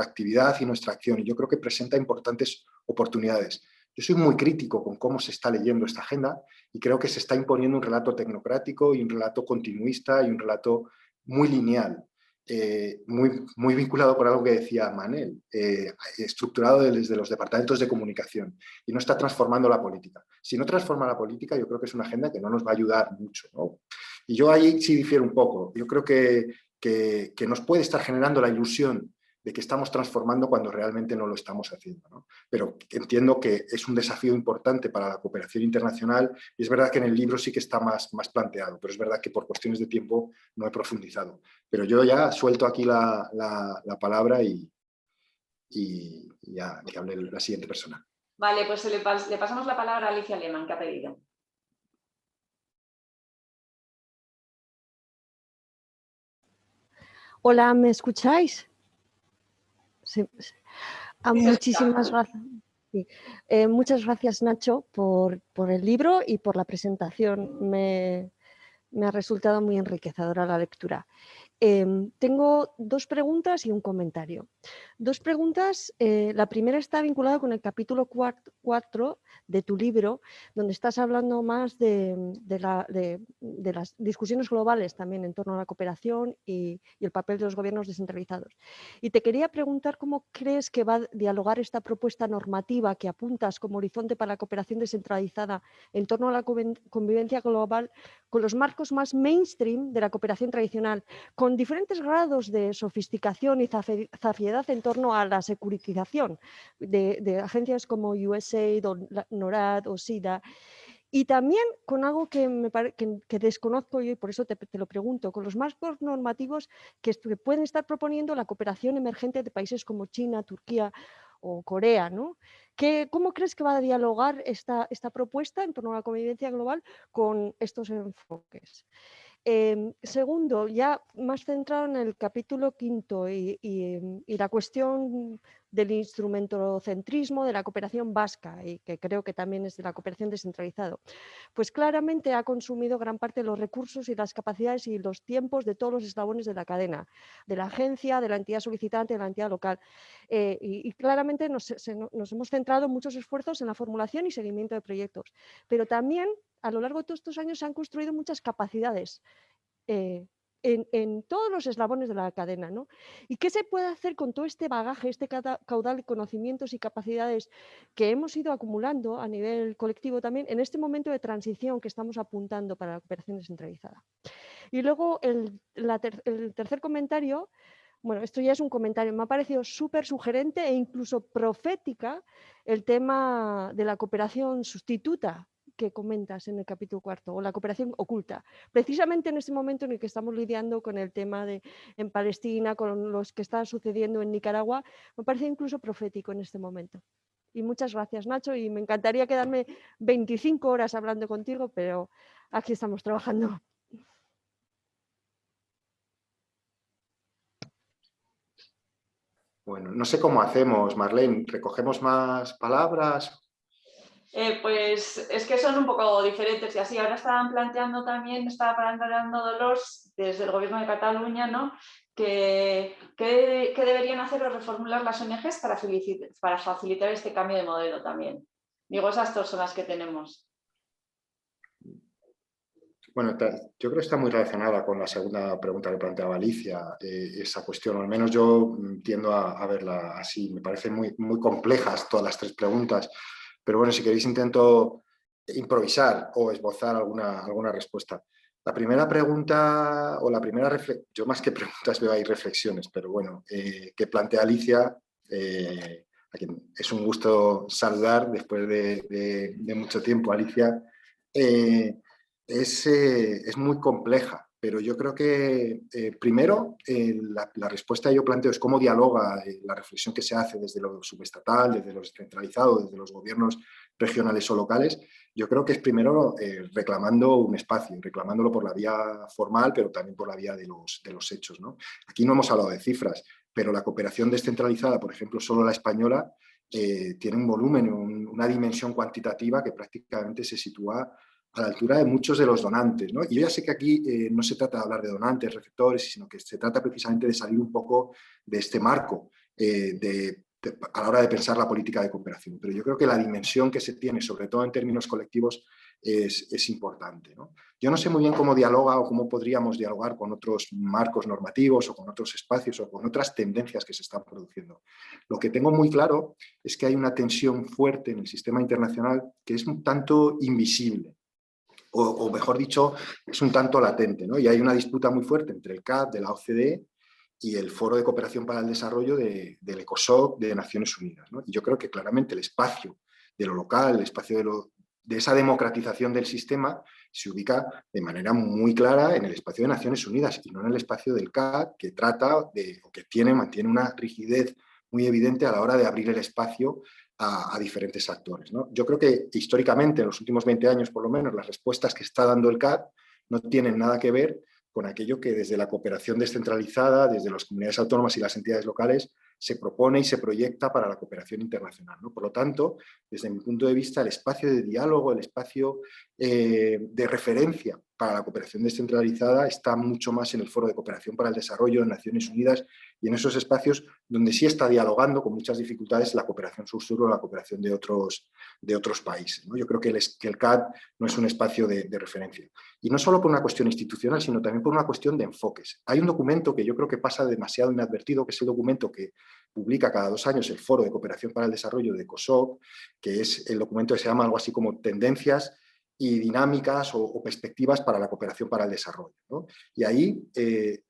Speaker 1: actividad y nuestra acción. Y yo creo que presenta importantes oportunidades. Yo soy muy crítico con cómo se está leyendo esta agenda y creo que se está imponiendo un relato tecnocrático y un relato continuista y un relato muy lineal. muy vinculado con algo que decía Manel, estructurado desde los departamentos de comunicación y no está transformando la política. Si no transforma la política, yo creo que es una agenda que no nos va a ayudar mucho, ¿no? Y yo ahí sí difiero un poco. Yo creo que nos puede estar generando la ilusión de que estamos transformando cuando realmente no lo estamos haciendo, ¿no? Pero entiendo que es un desafío importante para la cooperación internacional y es verdad que en el libro sí que está más planteado, pero es verdad que por cuestiones de tiempo no he profundizado. Pero yo ya suelto aquí la palabra y ya que hable la siguiente persona.
Speaker 5: Vale, pues le pasamos la palabra a Alicia Lehmann, que ha pedido.
Speaker 6: Hola, ¿me escucháis? Sí. Muchísimas gracias. Sí. Muchas gracias, Nacho, por el libro y por la presentación. Me ha resultado muy enriquecedora la lectura. Tengo 2 preguntas y un comentario. 2 preguntas. La primera está vinculada con el capítulo 4 de tu libro, donde estás hablando más de las discusiones globales también en torno a la cooperación y el papel de los gobiernos descentralizados. Y te quería preguntar cómo crees que va a dialogar esta propuesta normativa que apuntas como horizonte para la cooperación descentralizada en torno a la convivencia global con los marcos más mainstream de la cooperación tradicional, con diferentes grados de sofisticación y zafiedad en torno a la securitización de agencias como USAID o NORAD o SIDA, y también con algo que desconozco yo y por eso te lo pregunto, con los marcos normativos que pueden estar proponiendo la cooperación emergente de países como China, Turquía o Corea, ¿no? ¿Cómo crees que va a dialogar esta propuesta en torno a la convivencia global con estos enfoques? Segundo, ya más centrado en el capítulo 5 y la cuestión del instrumentocentrismo de la cooperación vasca, y que creo que también es de la cooperación descentralizada, pues claramente ha consumido gran parte de los recursos y las capacidades y los tiempos de todos los eslabones de la cadena, de la agencia, de la entidad solicitante, de la entidad local. Y claramente nos hemos centrado muchos esfuerzos en la formulación y seguimiento de proyectos, pero también a lo largo de todos estos años se han construido muchas capacidades en todos los eslabones de la cadena, ¿no? ¿Y qué se puede hacer con todo este bagaje, este caudal de conocimientos y capacidades que hemos ido acumulando a nivel colectivo también en este momento de transición que estamos apuntando para la cooperación descentralizada? Y luego el tercer comentario, bueno, esto ya es un comentario, me ha parecido súper sugerente e incluso profética el tema de la cooperación sustituta que comentas en el capítulo 4, o la cooperación oculta, precisamente en este momento en el que estamos lidiando con el tema en Palestina, con los que está sucediendo en Nicaragua, me parece incluso profético en este momento. Y muchas gracias, Nacho, y me encantaría quedarme 25 horas hablando contigo, pero aquí estamos trabajando.
Speaker 1: Bueno, no sé cómo hacemos, Marlene. ¿Recogemos más palabras?
Speaker 5: Pues es que son un poco diferentes y así. Ahora estaba planteando Dolors desde el Gobierno de Cataluña, ¿no? ¿Qué deberían hacer o reformular las ONGs para facilitar este cambio de modelo también? Digo, esas 2 son las que tenemos.
Speaker 1: Bueno, yo creo que está muy relacionada con la segunda pregunta que planteaba Alicia, esa cuestión, o al menos yo tiendo a verla así. Me parecen muy complejas todas las 3 preguntas, pero bueno, si queréis intento improvisar o esbozar alguna respuesta. La primera pregunta, o la primera reflexión, yo más que preguntas veo ahí reflexiones, pero bueno, que plantea Alicia, a quien es un gusto saludar después de mucho tiempo, Alicia, es muy compleja, pero yo creo que primero la respuesta que yo planteo es cómo dialoga la reflexión que se hace desde lo subestatal, desde lo descentralizado, desde los gobiernos regionales o locales. Yo creo que es primero reclamando un espacio, reclamándolo por la vía formal, pero también por la vía de los hechos, ¿no? Aquí no hemos hablado de cifras, pero la cooperación descentralizada, por ejemplo, solo la española, tiene un volumen, una dimensión cuantitativa que prácticamente se sitúa a la altura de muchos de los donantes, ¿no? Y yo ya sé que aquí no se trata de hablar de donantes, receptores, sino que se trata precisamente de salir un poco de este marco a la hora de pensar la política de cooperación. Pero yo creo que la dimensión que se tiene, sobre todo en términos colectivos, es importante, ¿no? Yo no sé muy bien cómo dialoga o cómo podríamos dialogar con otros marcos normativos o con otros espacios o con otras tendencias que se están produciendo. Lo que tengo muy claro es que hay una tensión fuerte en el sistema internacional que es un tanto invisible, o mejor dicho, es un tanto latente, ¿no? Y hay una disputa muy fuerte entre el CAD de la OCDE y el Foro de Cooperación para el Desarrollo del ECOSOC de Naciones Unidas, ¿no? Y yo creo que claramente el espacio de lo local, el espacio de esa democratización del sistema se ubica de manera muy clara en el espacio de Naciones Unidas y no en el espacio del CAD, que mantiene una rigidez muy evidente a la hora de abrir el espacio a diferentes actores, ¿no? Yo creo que históricamente, en los últimos 20 años por lo menos, las respuestas que está dando el CAD no tienen nada que ver con aquello que desde la cooperación descentralizada, desde las comunidades autónomas y las entidades locales, se propone y se proyecta para la cooperación internacional, ¿no? Por lo tanto, desde mi punto de vista, el espacio de diálogo, el espacio de referencia para la cooperación descentralizada está mucho más en el Foro de Cooperación para el Desarrollo de Naciones Unidas y en esos espacios donde sí está dialogando con muchas dificultades la cooperación sur-sur o la cooperación de otros países, ¿no? Yo creo que el CAD no es un espacio de referencia. Y no solo por una cuestión institucional, sino también por una cuestión de enfoques. Hay un documento que yo creo que pasa demasiado inadvertido, que es el documento que publica cada 2 años el Foro de Cooperación para el Desarrollo de ECOSOC, que es el documento que se llama algo así como Tendencias y dinámicas o perspectivas para la cooperación para el desarrollo, ¿no? Y ahí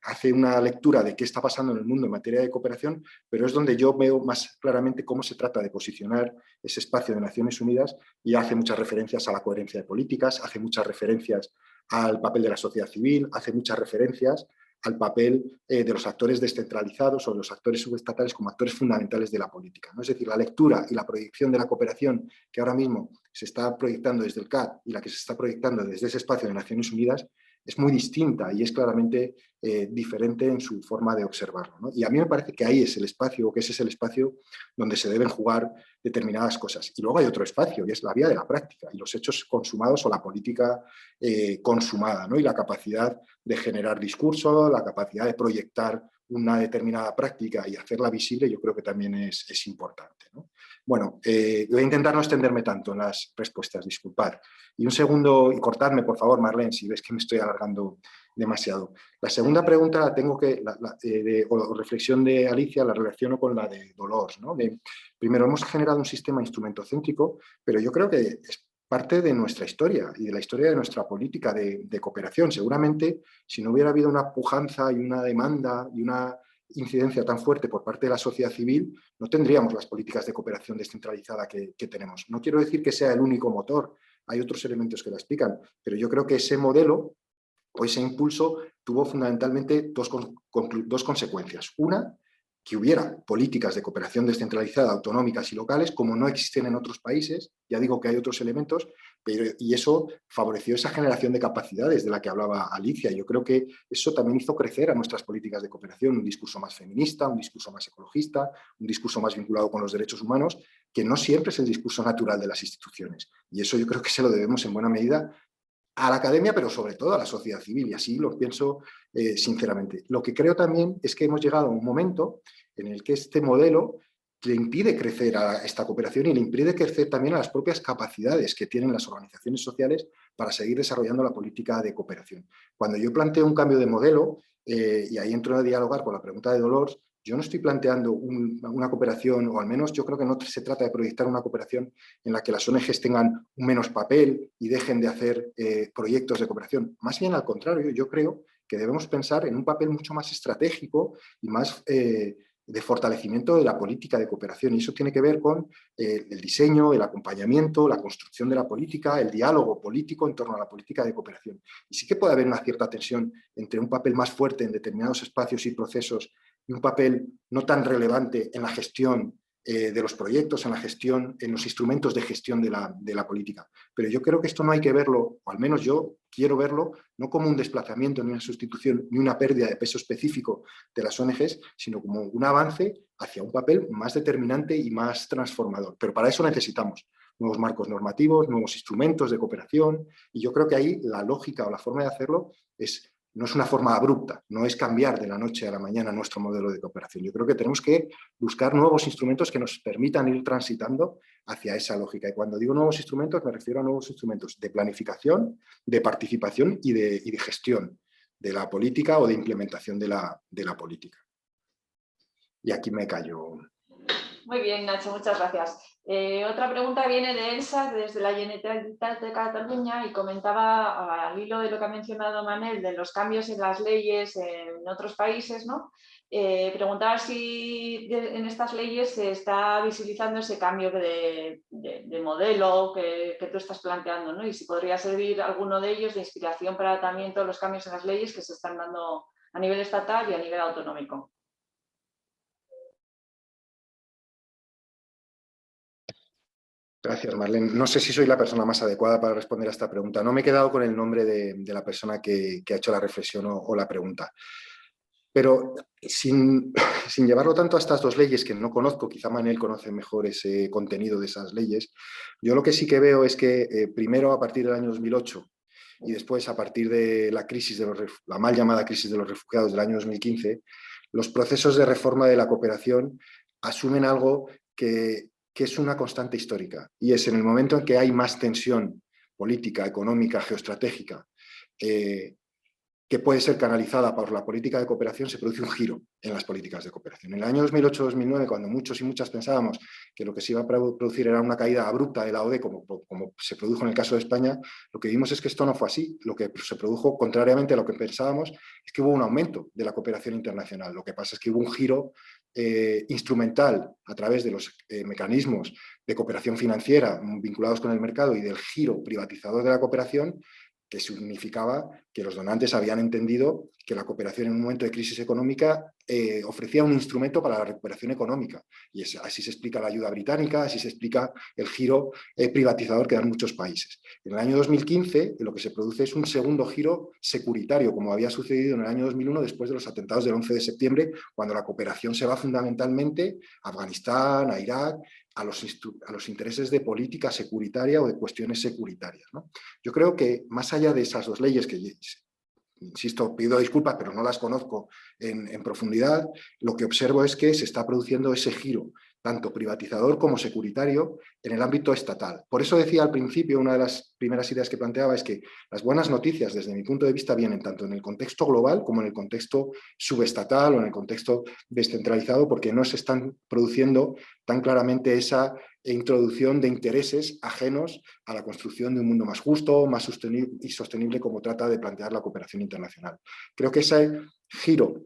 Speaker 1: hace una lectura de qué está pasando en el mundo en materia de cooperación, pero es donde yo veo más claramente cómo se trata de posicionar ese espacio de Naciones Unidas y hace muchas referencias a la coherencia de políticas, hace muchas referencias al papel de la sociedad civil, hace muchas referencias al papel de los actores descentralizados o de los actores subestatales como actores fundamentales de la política, ¿no? Es decir, la lectura y la proyección de la cooperación que ahora mismo se está proyectando desde el CAD y la que se está proyectando desde ese espacio de Naciones Unidas es muy distinta y es claramente diferente en su forma de observarlo, ¿no? Y a mí me parece que ahí es el espacio, o que ese es el espacio donde se deben jugar determinadas cosas. Y luego hay otro espacio, y es la vía de la práctica, y los hechos consumados o la política consumada, ¿no? Y la capacidad de generar discurso, la capacidad de proyectar una determinada práctica y hacerla visible, yo creo que también es importante, ¿no? Bueno, voy a intentar no extenderme tanto en las respuestas, disculpad. Y un segundo, y cortadme, por favor, Marlene, si ves que me estoy alargando demasiado. La segunda pregunta la tengo o reflexión de Alicia, la relaciono con la de Dolors, ¿no? Primero, hemos generado un sistema instrumentocéntrico, pero yo creo que es parte de nuestra historia y de la historia de nuestra política de cooperación. Seguramente, si no hubiera habido una pujanza y una demanda y una incidencia tan fuerte por parte de la sociedad civil, no tendríamos las políticas de cooperación descentralizada que tenemos. No quiero decir que sea el único motor, hay otros elementos que la explican, pero yo creo que ese modelo o ese impulso tuvo fundamentalmente dos consecuencias. Una, que hubiera políticas de cooperación descentralizada, autonómicas y locales, como no existen en otros países. Ya digo que hay otros elementos, y eso favoreció esa generación de capacidades de la que hablaba Alicia. Yo creo que eso también hizo crecer a nuestras políticas de cooperación, un discurso más feminista, un discurso más ecologista, un discurso más vinculado con los derechos humanos, que no siempre es el discurso natural de las instituciones. Y eso yo creo que se lo debemos en buena medida a la academia, pero sobre todo a la sociedad civil, y así lo pienso sinceramente. Lo que creo también es que hemos llegado a un momento en el que este modelo le impide crecer a esta cooperación y le impide crecer también a las propias capacidades que tienen las organizaciones sociales para seguir desarrollando la política de cooperación. Cuando yo planteo un cambio de modelo, y ahí entro a dialogar con la pregunta de Dolors, yo no estoy planteando una cooperación, o al menos yo creo que no se trata de proyectar una cooperación en la que las ONGs tengan un menos papel y dejen de hacer proyectos de cooperación. Más bien al contrario, yo creo que debemos pensar en un papel mucho más estratégico y más de fortalecimiento de la política de cooperación. Y eso tiene que ver con el diseño, el acompañamiento, la construcción de la política, el diálogo político en torno a la política de cooperación. Y sí que puede haber una cierta tensión entre un papel más fuerte en determinados espacios y procesos y un papel no tan relevante en la gestión de los proyectos, en la gestión, en los instrumentos de gestión de la política. Pero yo creo que esto no hay que verlo, o al menos yo quiero verlo, no como un desplazamiento, ni una sustitución, ni una pérdida de peso específico de las ONGs, sino como un avance hacia un papel más determinante y más transformador. Pero para eso necesitamos nuevos marcos normativos, nuevos instrumentos de cooperación, y yo creo que ahí la lógica o la forma de hacerlo es no es una forma abrupta, no es cambiar de la noche a la mañana nuestro modelo de cooperación. Yo creo que tenemos que buscar nuevos instrumentos que nos permitan ir transitando hacia esa lógica. Y cuando digo nuevos instrumentos, me refiero a nuevos instrumentos de planificación, de participación y de gestión de la política o de implementación de la política. Y aquí me callo.
Speaker 5: Muy bien, Nacho, muchas gracias. Otra pregunta viene de Elsa, desde la Generalitat de Cataluña, y comentaba, al hilo de lo que ha mencionado Manel, de los cambios en las leyes en otros países, ¿no? Preguntaba si en estas leyes se está visibilizando ese cambio de modelo que tú estás planteando, ¿no? Y si podría servir alguno de ellos de inspiración para también todos los cambios en las leyes que se están dando a nivel estatal y a nivel autonómico.
Speaker 1: Gracias, Marlene. No sé si soy la persona más adecuada para responder a esta pregunta. No me he quedado con el nombre de la persona que ha hecho la reflexión o la pregunta. Pero sin llevarlo tanto a estas dos leyes, que no conozco, quizá Manel conoce mejor ese contenido de esas leyes, yo lo que sí que veo es que primero a partir del año 2008 y después a partir de la crisis la mal llamada crisis de los refugiados del año 2015, los procesos de reforma de la cooperación asumen algo que es una constante histórica, y es en el momento en que hay más tensión política, económica, geoestratégica, que puede ser canalizada por la política de cooperación, se produce un giro en las políticas de cooperación. En el año 2008-2009, cuando muchos y muchas pensábamos que lo que se iba a producir era una caída abrupta de la ODE, como se produjo en el caso de España, lo que vimos es que esto no fue así. Lo que se produjo, contrariamente a lo que pensábamos, es que hubo un aumento de la cooperación internacional. Lo que pasa es que hubo un giro instrumental a través de los mecanismos de cooperación financiera vinculados con el mercado y del giro privatizador de la cooperación, que significaba que los donantes habían entendido que la cooperación en un momento de crisis económica ofrecía un instrumento para la recuperación económica. Y así se explica la ayuda británica, así se explica el giro privatizador que dan muchos países. En el año 2015 lo que se produce es un segundo giro securitario, como había sucedido en el año 2001 después de los atentados del 11 de septiembre, cuando la cooperación se va fundamentalmente a Afganistán, a Irak, a los intereses de política securitaria o de cuestiones securitarias, ¿no? Yo creo que más allá de esas dos leyes, que insisto, pido disculpas, pero no las conozco en profundidad, lo que observo es que se está produciendo ese giro, tanto privatizador como securitario, en el ámbito estatal. Por eso decía al principio, una de las primeras ideas que planteaba es que las buenas noticias, desde mi punto de vista, vienen tanto en el contexto global como en el contexto subestatal o en el contexto descentralizado, porque no se están produciendo tan claramente esa introducción de intereses ajenos a la construcción de un mundo más justo, más sostenible, como trata de plantear la cooperación internacional. Creo que ese giro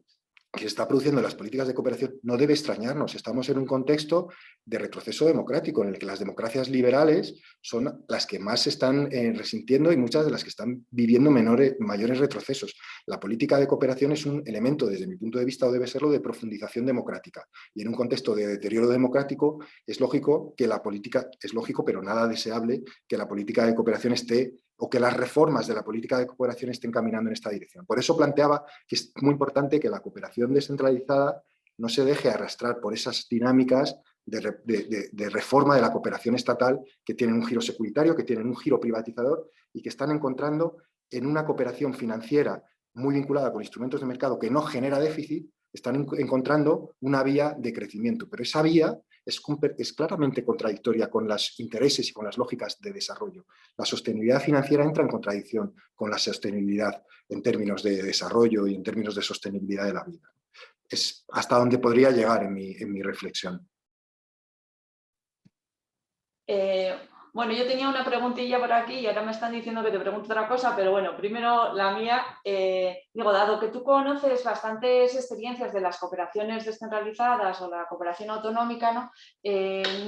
Speaker 1: que se está produciendo en las políticas de cooperación no debe extrañarnos. Estamos en un contexto de retroceso democrático en el que las democracias liberales son las que más se están resintiendo y muchas de las que están viviendo mayores retrocesos. La política de cooperación es un elemento, desde mi punto de vista, o debe serlo, de profundización democrática. Y en un contexto de deterioro democrático es lógico que la política, es lógico, pero nada deseable, que la política de cooperación esté, o que las reformas de la política de cooperación estén caminando en esta dirección. Por eso planteaba que es muy importante que la cooperación descentralizada no se deje arrastrar por esas dinámicas de reforma de la cooperación estatal que tienen un giro securitario, que tienen un giro privatizador y que están encontrando en una cooperación financiera muy vinculada con instrumentos de mercado que no genera déficit, están encontrando una vía de crecimiento. Pero esa vía es claramente contradictoria con los intereses y con las lógicas de desarrollo. La sostenibilidad financiera entra en contradicción con la sostenibilidad en términos de desarrollo y en términos de sostenibilidad de la vida. Es hasta donde podría llegar en mi reflexión.
Speaker 5: Bueno, yo tenía una preguntilla por aquí y ahora me están diciendo que te pregunto otra cosa, pero bueno, primero la mía. Digo, dado que tú conoces bastantes experiencias de las cooperaciones descentralizadas o la cooperación autonómica, ¿no?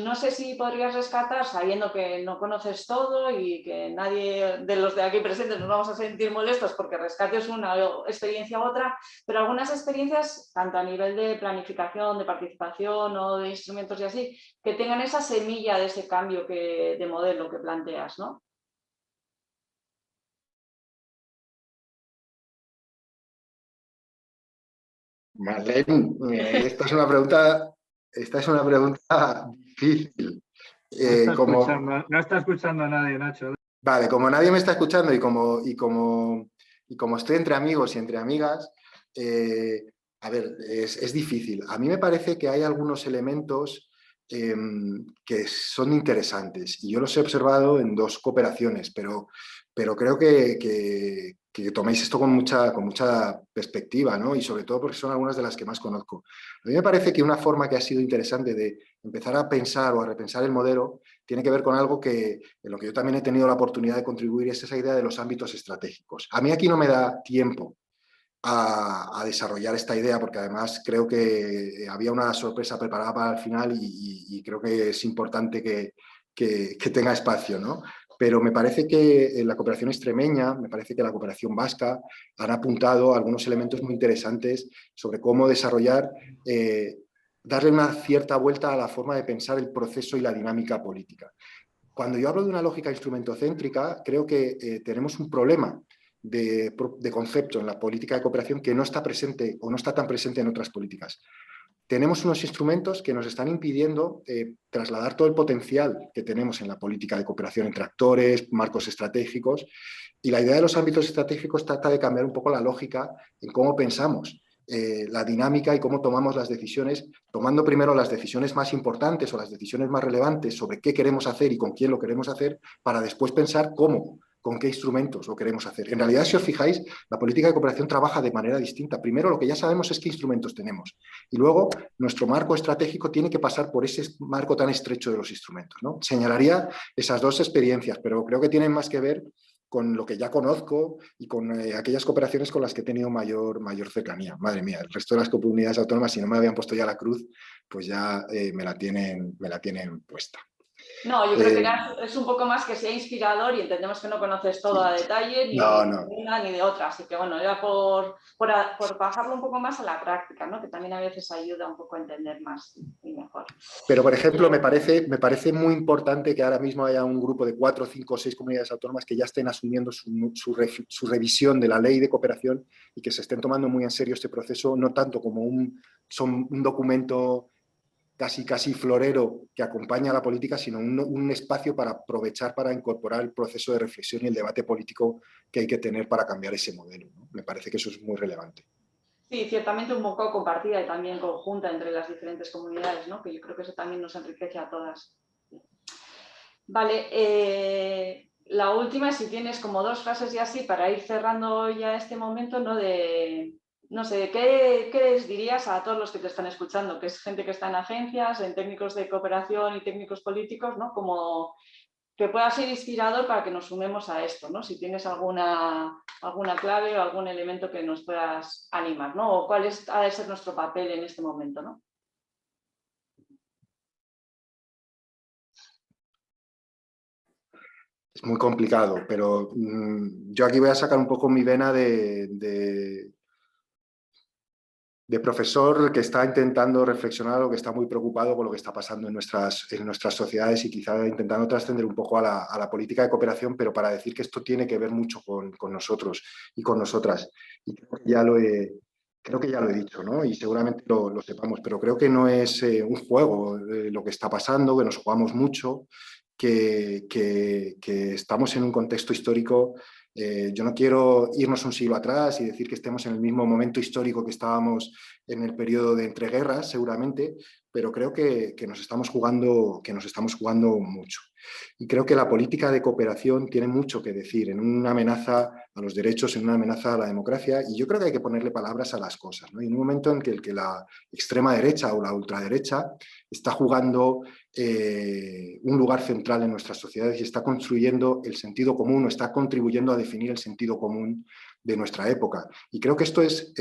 Speaker 5: No sé si podrías rescatar, sabiendo que no conoces todo y que nadie de los de aquí presentes nos vamos a sentir molestos porque rescates una experiencia u otra, pero algunas experiencias, tanto a nivel de planificación, de participación o de instrumentos y así, que tengan esa semilla de ese cambio de modelo que planteas, ¿no?
Speaker 1: Marlene, esta es una pregunta difícil.
Speaker 2: No está escuchando a nadie, Nacho.
Speaker 1: Vale, como nadie me está escuchando y como y como estoy entre amigos y entre amigas, a ver, es difícil. A mí me parece que hay algunos elementos que son interesantes y yo los he observado en 2 cooperaciones, pero creo que toméis esto con mucha perspectiva, ¿no? Y sobre todo porque son algunas de las que más conozco. A mí me parece que una forma que ha sido interesante de empezar a pensar o a repensar el modelo tiene que ver con algo en lo que yo también he tenido la oportunidad de contribuir, y es esa idea de los ámbitos estratégicos. A mí aquí no me da tiempo a desarrollar esta idea, porque además creo que había una sorpresa preparada para el final y creo que es importante que tenga espacio, ¿no? Pero me parece que la cooperación extremeña, me parece que la cooperación vasca han apuntado algunos elementos muy interesantes sobre cómo desarrollar, darle una cierta vuelta a la forma de pensar el proceso y la dinámica política. Cuando yo hablo de una lógica instrumentocéntrica, creo que tenemos un problema de concepto en la política de cooperación que no está presente o no está tan presente en otras políticas. Tenemos unos instrumentos que nos están impidiendo trasladar todo el potencial que tenemos en la política de cooperación entre actores, marcos estratégicos, y la idea de los ámbitos estratégicos trata de cambiar un poco la lógica en cómo pensamos la dinámica y cómo tomamos las decisiones, tomando primero las decisiones más importantes o las decisiones más relevantes sobre qué queremos hacer y con quién lo queremos hacer, para después pensar cómo, con qué instrumentos lo queremos hacer. En realidad, si os fijáis, la política de cooperación trabaja de manera distinta. Primero, lo que ya sabemos es qué instrumentos tenemos. Y luego, nuestro marco estratégico tiene que pasar por ese marco tan estrecho de los instrumentos, ¿no? Señalaría esas 2 experiencias, pero creo que tienen más que ver con lo que ya conozco y con aquellas cooperaciones con las que he tenido mayor cercanía. Madre mía, el resto de las comunidades autónomas, si no me habían puesto ya la cruz, pues ya me la tienen puesta.
Speaker 5: No, yo creo que es un poco más que sea inspirador, y entendemos que no conoces todo a detalle, ni de una ni de otra. Así que bueno, era por bajarlo un poco más a la práctica, ¿no? Que también a veces ayuda un poco a entender más y mejor.
Speaker 1: Pero, por ejemplo, me parece muy importante que ahora mismo haya un grupo de 4, 5 o 6 comunidades autónomas que ya estén asumiendo su revisión de la ley de cooperación y que se estén tomando muy en serio este proceso, no tanto como un documento casi florero que acompaña a la política, sino un espacio para aprovechar, para incorporar el proceso de reflexión y el debate político que hay que tener para cambiar ese modelo, ¿no? Me parece que eso es muy relevante.
Speaker 5: Sí, ciertamente un poco compartida y también conjunta entre las diferentes comunidades, ¿no? Que yo creo que eso también nos enriquece a todas. Vale, la última, si tienes como 2 frases y así para ir cerrando ya este momento, ¿no? No sé, ¿qué les dirías a todos los que te están escuchando? Que es gente que está en agencias, en técnicos de cooperación y técnicos políticos, ¿no? Como que pueda ser inspirador para que nos sumemos a esto, ¿no? Si tienes alguna clave o algún elemento que nos puedas animar, ¿no? O cuál ha de ser nuestro papel en este momento, ¿no?
Speaker 1: Es muy complicado, pero yo aquí voy a sacar un poco mi vena de profesor que está intentando reflexionar o que está muy preocupado con lo que está pasando en nuestras sociedades y quizá intentando trascender un poco a la política de cooperación, pero para decir que esto tiene que ver mucho con nosotros y con nosotras. Y creo que ya lo he dicho, ¿no? Y seguramente lo sepamos, pero creo que no es un juego lo que está pasando, que nos jugamos mucho, que estamos en un contexto histórico. Yo no quiero irnos un siglo atrás y decir que estemos en el mismo momento histórico que estábamos en el periodo de entreguerras, seguramente, pero creo que nos estamos jugando mucho. Y creo que la política de cooperación tiene mucho que decir en una amenaza a los derechos, en una amenaza a la democracia, y yo creo que hay que ponerle palabras a las cosas, ¿no? Y en un momento en que la extrema derecha o la ultraderecha está jugando un lugar central en nuestras sociedades y está construyendo el sentido común o está contribuyendo a definir el sentido común de nuestra época. Y creo que esto es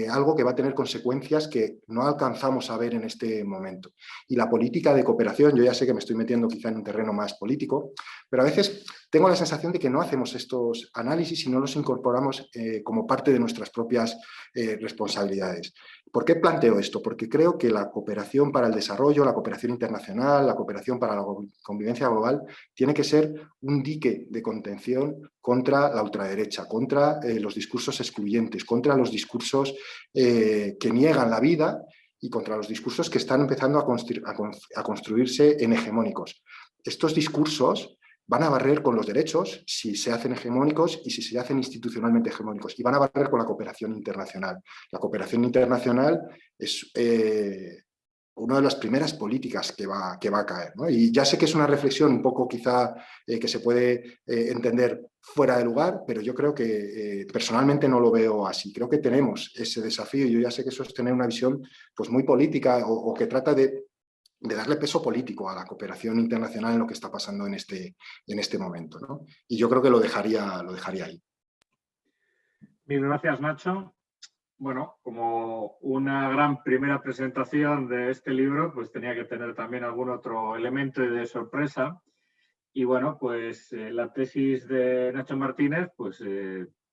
Speaker 1: algo que va a tener consecuencias que no alcanzamos a ver en este momento. Y la política de cooperación, yo ya sé que me estoy metiendo quizá en un terreno más político, pero a veces tengo la sensación de que no hacemos estos análisis y no los incorporamos como parte de nuestras propias responsabilidades. ¿Por qué planteo esto? Porque creo que la cooperación para el desarrollo, la cooperación internacional, la cooperación para la convivencia global, tiene que ser un dique de contención contra la ultraderecha, contra los discursos excluyentes, contra los discursos que niegan la vida y contra los discursos que están empezando a construirse en hegemónicos. Estos discursos van a barrer con los derechos si se hacen hegemónicos y si se hacen institucionalmente hegemónicos, y van a barrer con la cooperación internacional. La cooperación internacional es una de las primeras políticas que va a caer, ¿no? Y ya sé que es una reflexión un poco quizá que se puede entender fuera de lugar, pero yo creo que personalmente no lo veo así. Creo que tenemos ese desafío, y yo ya sé que eso es tener una visión pues, muy política o que trata de darle peso político a la cooperación internacional en lo que está pasando en este momento, ¿no? Y yo creo que lo dejaría ahí.
Speaker 2: Mil gracias, Nacho. Bueno, como una gran primera presentación de este libro, pues tenía que tener también algún otro elemento de sorpresa. Y bueno, pues la tesis de Nacho Martínez, pues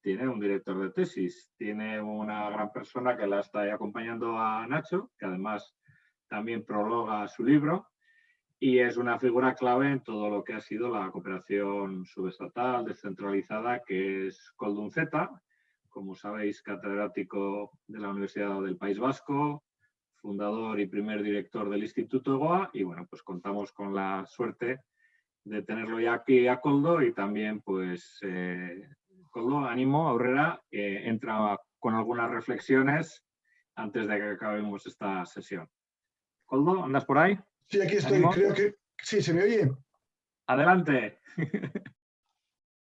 Speaker 2: tiene un director de tesis, tiene una gran persona que la está acompañando a Nacho, que además también prologa su libro, y es una figura clave en todo lo que ha sido la cooperación subestatal, descentralizada, que es Koldo Unceta, como sabéis, catedrático de la Universidad del País Vasco, fundador y primer director del Instituto Goa, y bueno, pues contamos con la suerte de tenerlo ya aquí a Koldo, y también pues Koldo, ánimo, aurrera, entra con algunas reflexiones antes de que acabemos esta sesión. Koldo, ¿andas por ahí?
Speaker 7: Sí, aquí estoy.
Speaker 2: ¿Ánimo?
Speaker 7: Creo que sí, ¿se me oye?
Speaker 2: Adelante.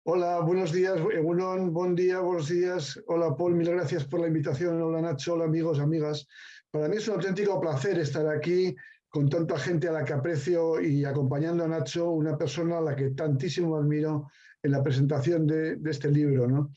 Speaker 7: Hola, buenos días, Egunon, buen día, buenos días. Hola, Paul, mil gracias por la invitación. Hola, Nacho, hola, amigos, amigas. Para mí es un auténtico placer estar aquí con tanta gente a la que aprecio y acompañando a Nacho, una persona a la que tantísimo admiro en la presentación de este libro, ¿no?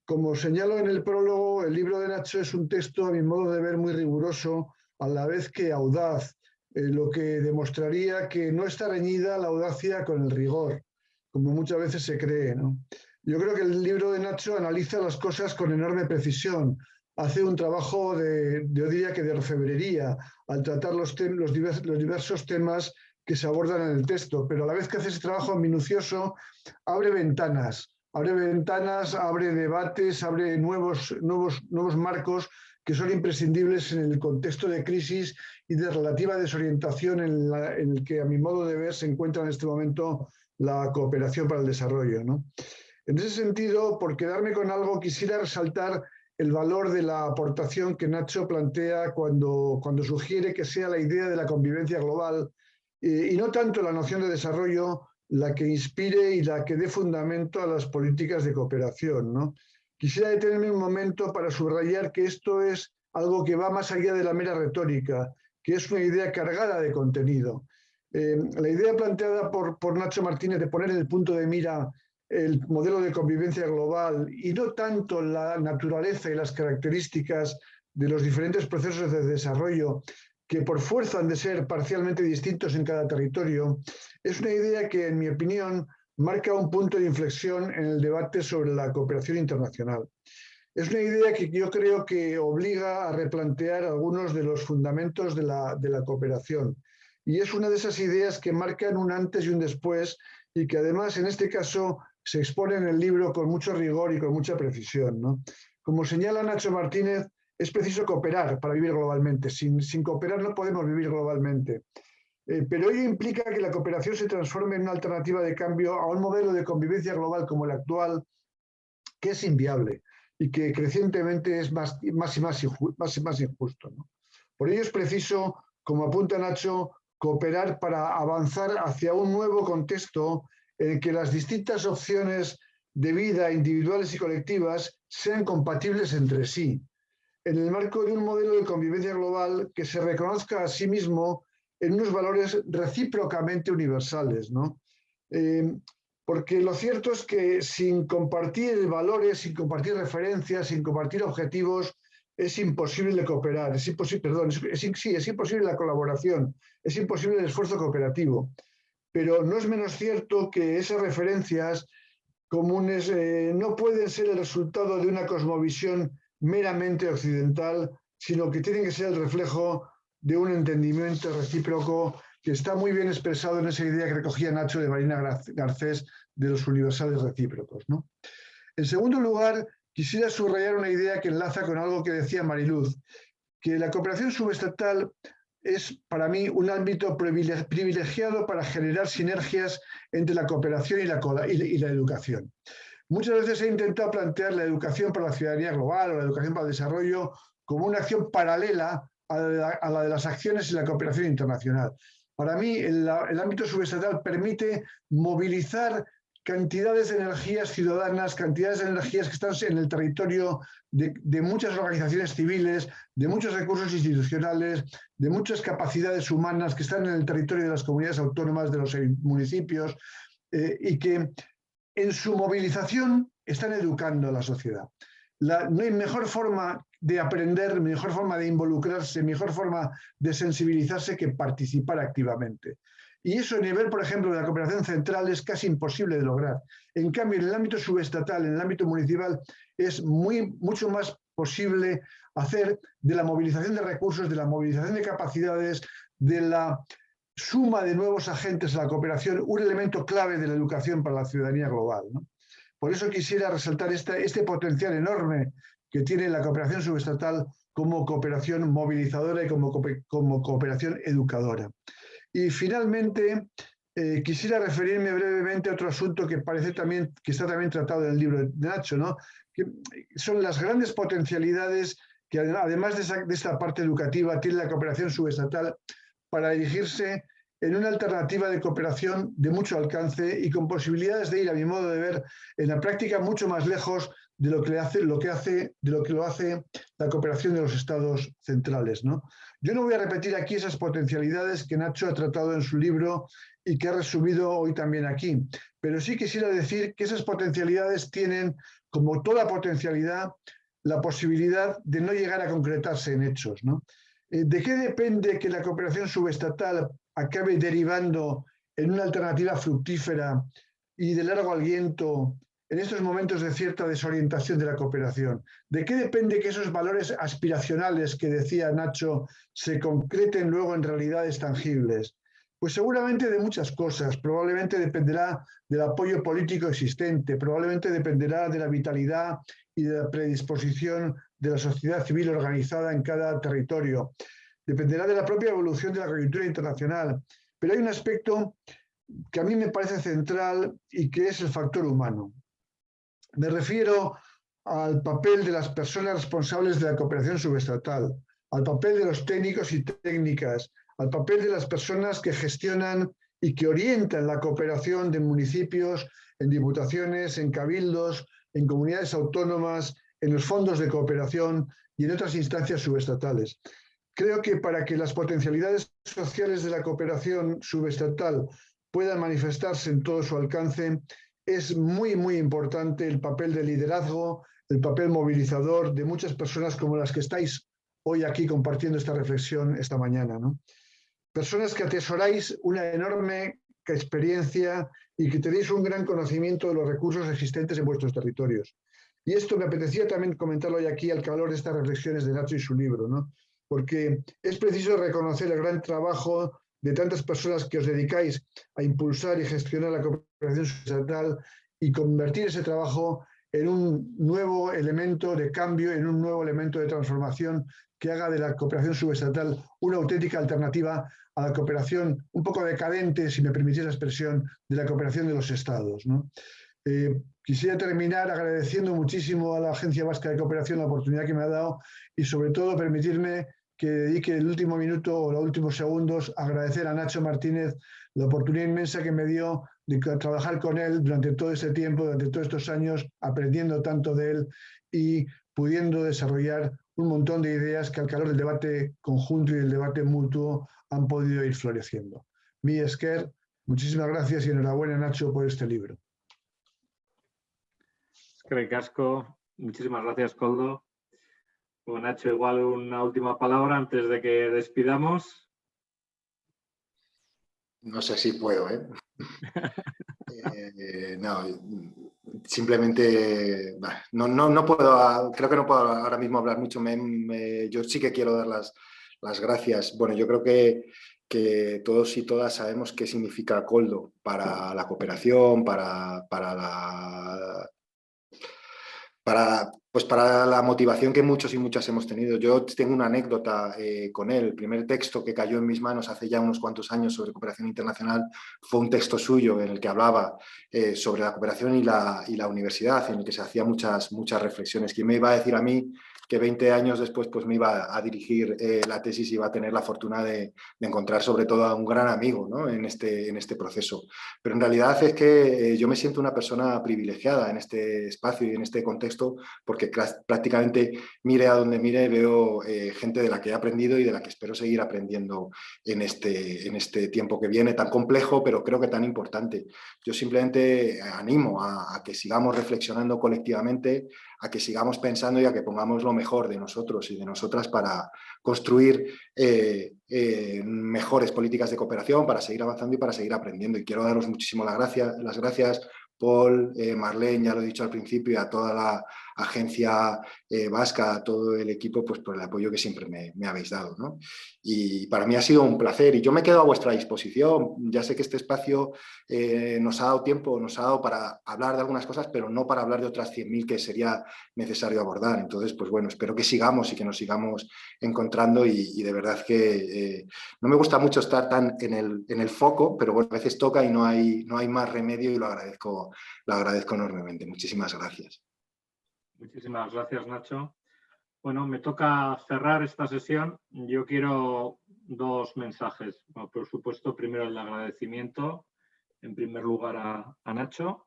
Speaker 7: Como señalo en el prólogo, el libro de Nacho es un texto, a mi modo de ver, muy riguroso, a la vez que audaz, lo que demostraría que no está reñida la audacia con el rigor, como muchas veces se cree, ¿no? Yo creo que el libro de Nacho analiza las cosas con enorme precisión, hace un trabajo yo diría que de orfebrería al tratar los diversos temas que se abordan en el texto, pero a la vez que hace ese trabajo minucioso, abre ventanas, abre debates, abre nuevos marcos que son imprescindibles en el contexto de crisis y de relativa desorientación en el que, a mi modo de ver, se encuentra en este momento la cooperación para el desarrollo, ¿no? En ese sentido, por quedarme con algo, quisiera resaltar el valor de la aportación que Nacho plantea cuando sugiere que sea la idea de la convivencia global y no tanto la noción de desarrollo la que inspire y la que dé fundamento a las políticas de cooperación, ¿no? Quisiera detenerme un momento para subrayar que esto es algo que va más allá de la mera retórica, que es una idea cargada de contenido. La idea planteada por Nacho Martínez de poner en el punto de mira el modelo de convivencia global y no tanto la naturaleza y las características de los diferentes procesos de desarrollo que por fuerza han de ser parcialmente distintos en cada territorio, es una idea que, en mi opinión, marca un punto de inflexión en el debate sobre la cooperación internacional. Es una idea que yo creo que obliga a replantear algunos de los fundamentos de la cooperación. Y es una de esas ideas que marcan un antes y un después y que además en este caso se expone en el libro con mucho rigor y con mucha precisión, ¿no? Como señala Nacho Martínez, es preciso cooperar para vivir globalmente. Sin cooperar no podemos vivir globalmente. Pero ello implica que la cooperación se transforme en una alternativa de cambio a un modelo de convivencia global como el actual, que es inviable y que crecientemente es más y más injusto, ¿no? Por ello es preciso, como apunta Nacho, cooperar para avanzar hacia un nuevo contexto en el que las distintas opciones de vida individuales y colectivas sean compatibles entre sí, en el marco de un modelo de convivencia global que se reconozca a sí mismo en unos valores recíprocamente universales, ¿no? Porque lo cierto es que sin compartir valores, sin compartir referencias, sin compartir objetivos, es imposible cooperar, es imposible la colaboración, es imposible el esfuerzo cooperativo. Pero no es menos cierto que esas referencias comunes no pueden ser el resultado de una cosmovisión meramente occidental, sino que tienen que ser el reflejo de un entendimiento recíproco que está muy bien expresado en esa idea que recogía Nacho de Marina Garcés de los universales recíprocos, ¿no? En segundo lugar, quisiera subrayar una idea que enlaza con algo que decía Mariluz, que la cooperación subestatal es para mí un ámbito privilegiado para generar sinergias entre la cooperación y la educación. Muchas veces he intentado plantear la educación para la ciudadanía global o la educación para el desarrollo como una acción paralela a la de las acciones y la cooperación internacional. Para mí, el ámbito subestatal permite movilizar cantidades de energías ciudadanas, cantidades de energías que están en el territorio de muchas organizaciones civiles, de muchos recursos institucionales, de muchas capacidades humanas que están en el territorio de las comunidades autónomas, de los municipios, y que en su movilización están educando a la sociedad. No hay mejor forma de aprender, mejor forma de involucrarse, mejor forma de sensibilizarse que participar activamente. Y eso a nivel, por ejemplo, de la cooperación central es casi imposible de lograr. En cambio, en el ámbito subestatal, en el ámbito municipal, es mucho más posible hacer de la movilización de recursos, de la movilización de capacidades, de la suma de nuevos agentes a la cooperación, un elemento clave de la educación para la ciudadanía global, ¿no? Por eso quisiera resaltar este potencial enorme que tiene la cooperación subestatal como cooperación movilizadora y como cooperación educadora. Y finalmente, quisiera referirme brevemente a otro asunto que parece también, que está también tratado en el libro de Nacho, ¿no? Que son las grandes potencialidades que además de esta parte educativa tiene la cooperación subestatal para dirigirse en una alternativa de cooperación de mucho alcance y con posibilidades de ir, a mi modo de ver, en la práctica mucho más lejos de lo que lo hace la cooperación de los estados centrales, ¿no? Yo no voy a repetir aquí esas potencialidades que Nacho ha tratado en su libro y que ha resumido hoy también aquí, pero sí quisiera decir que esas potencialidades tienen, como toda potencialidad, la posibilidad de no llegar a concretarse en hechos, ¿no? ¿De qué depende que la cooperación subestatal acabe derivando en una alternativa fructífera y de largo aliento en estos momentos de cierta desorientación de la cooperación? ¿De qué depende que esos valores aspiracionales que decía Nacho se concreten luego en realidades tangibles? Pues seguramente de muchas cosas. Probablemente dependerá del apoyo político existente, probablemente dependerá de la vitalidad y de la predisposición de la sociedad civil organizada en cada territorio. Dependerá de la propia evolución de la coyuntura internacional. Pero hay un aspecto que a mí me parece central y que es el factor humano. Me refiero al papel de las personas responsables de la cooperación subestatal, al papel de los técnicos y técnicas, al papel de las personas que gestionan y que orientan la cooperación de municipios, en diputaciones, en cabildos, en comunidades autónomas, en los fondos de cooperación y en otras instancias subestatales. Creo que para que las potencialidades sociales de la cooperación subestatal puedan manifestarse en todo su alcance, es muy, muy importante el papel de liderazgo, el papel movilizador de muchas personas como las que estáis hoy aquí compartiendo esta reflexión esta mañana, ¿no? Personas que atesoráis una enorme experiencia y que tenéis un gran conocimiento de los recursos existentes en vuestros territorios. Y esto me apetecía también comentarlo hoy aquí al calor de estas reflexiones de Nacho y su libro, ¿no? Porque es preciso reconocer el gran trabajo de tantas personas que os dedicáis a impulsar y gestionar la cooperación subestatal y convertir ese trabajo en un nuevo elemento de cambio, en un nuevo elemento de transformación que haga de la cooperación subestatal una auténtica alternativa a la cooperación un poco decadente, si me permitís la expresión, de la cooperación de los estados, ¿no? Quisiera terminar agradeciendo muchísimo a la Agencia Vasca de Cooperación la oportunidad que me ha dado y sobre todo permitirme que dedique el último minuto o los últimos segundos a agradecer a Nacho Martínez la oportunidad inmensa que me dio de trabajar con él durante todo este tiempo, durante todos estos años, aprendiendo tanto de él y pudiendo desarrollar un montón de ideas que al calor del debate conjunto y del debate mutuo han podido ir floreciendo. Mi esker, muchísimas gracias y enhorabuena, Nacho, por este libro.
Speaker 2: Eskerrik asko, muchísimas gracias, Koldo. Bueno, Nacho, igual una última palabra antes de que despidamos.
Speaker 1: No sé si puedo, ¿eh? No, simplemente no puedo, creo que no puedo ahora mismo hablar mucho. Yo sí que quiero dar las gracias. Bueno, yo creo que todos y todas sabemos qué significa Koldo para la cooperación, para pues para la motivación que muchos y muchas hemos tenido. Yo tengo una anécdota con él. El primer texto que cayó en mis manos hace ya unos cuantos años sobre cooperación internacional fue un texto suyo en el que hablaba sobre la cooperación y la universidad, en el que se hacía muchas reflexiones. ¿Quién me iba a decir a mí que 20 años después pues me iba a dirigir la tesis y iba a tener la fortuna de encontrar sobre todo a un gran amigo, ¿no? en este proceso? Pero en realidad es que yo me siento una persona privilegiada en este espacio y en este contexto, porque prácticamente mire a donde mire veo gente de la que he aprendido y de la que espero seguir aprendiendo en este tiempo que viene, tan complejo pero creo que tan importante. Yo simplemente animo a que sigamos reflexionando colectivamente, a que sigamos pensando y a que pongamos lo mejor de nosotros y de nosotras para construir mejores políticas de cooperación, para seguir avanzando y para seguir aprendiendo. Y quiero daros muchísimo las gracias, Paul, Marlene, ya lo he dicho al principio, y a toda la agencia vasca, a todo el equipo, pues por el apoyo que siempre me habéis dado, ¿no? Y para mí ha sido un placer y yo me quedo a vuestra disposición. Ya sé que este espacio nos ha dado tiempo, nos ha dado para hablar de algunas cosas, pero no para hablar de otras 100.000 que sería necesario abordar. Entonces, pues bueno, espero que sigamos y que nos sigamos encontrando y de verdad que no me gusta mucho estar tan en el foco, pero bueno, a veces toca y no hay más remedio y lo agradezco enormemente. Muchísimas gracias.
Speaker 2: Muchísimas gracias, Nacho. Bueno, me toca cerrar esta sesión. Yo quiero dos mensajes. Bueno, por supuesto, primero el agradecimiento, en primer lugar a Nacho,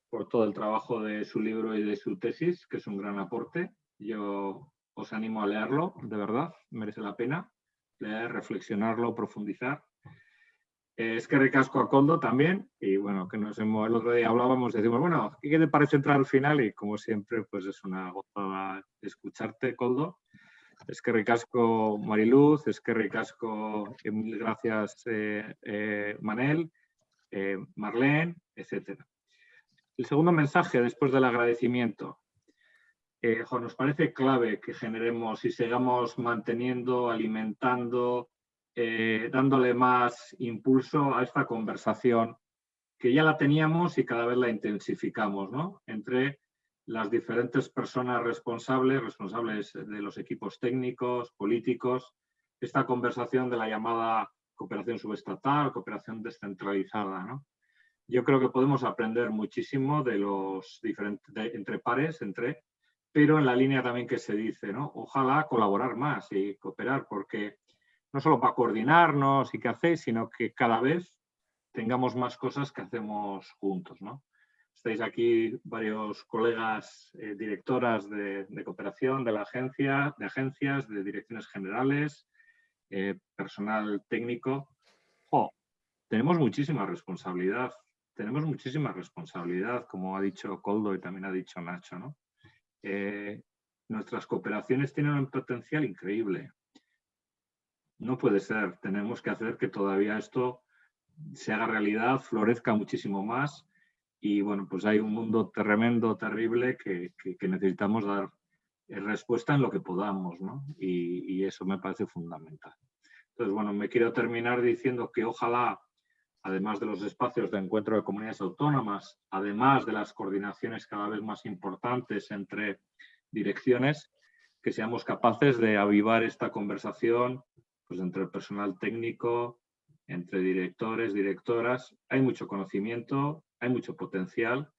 Speaker 2: por todo el trabajo de su libro y de su tesis, que es un gran aporte. Yo os animo a leerlo, de verdad, merece la pena leer, reflexionarlo, profundizar. Eskerrik asko a Koldo también, y bueno, que el otro día hablábamos, decimos, bueno, ¿qué te parece entrar al final? Y como siempre, pues es una gozada escucharte, Koldo. Eskerrik asko Mariluz, eskerrik asko, mil gracias Manel, Marlene, etc. El segundo mensaje, después del agradecimiento. Nos parece clave que generemos y sigamos manteniendo, alimentando, dándole más impulso a esta conversación que ya la teníamos y cada vez la intensificamos, ¿no? Entre las diferentes personas responsables de los equipos técnicos, políticos, esta conversación de la llamada cooperación subestatal, cooperación descentralizada, ¿no? Yo creo que podemos aprender muchísimo de los diferentes, entre pares, pero en la línea también que se dice, ¿no? Ojalá colaborar más y cooperar, porque no solo para coordinarnos y qué hacéis, sino que cada vez tengamos más cosas que hacemos juntos, ¿no? Estáis aquí varios colegas directoras de cooperación de la agencia, de agencias, de direcciones generales, personal técnico. Tenemos muchísima responsabilidad, como ha dicho Koldo y también ha dicho Nacho, ¿no? Nuestras cooperaciones tienen un potencial increíble. No puede ser, tenemos que hacer que todavía esto se haga realidad, florezca muchísimo más y bueno, pues hay un mundo tremendo, terrible que necesitamos dar respuesta en lo que podamos, ¿no? Y eso me parece fundamental. Entonces, bueno, me quiero terminar diciendo que ojalá, además de los espacios de encuentro de comunidades autónomas, además de las coordinaciones cada vez más importantes entre direcciones, que seamos capaces de avivar esta conversación pues, entre el personal técnico, entre directores, directoras. Hay mucho conocimiento, hay mucho potencial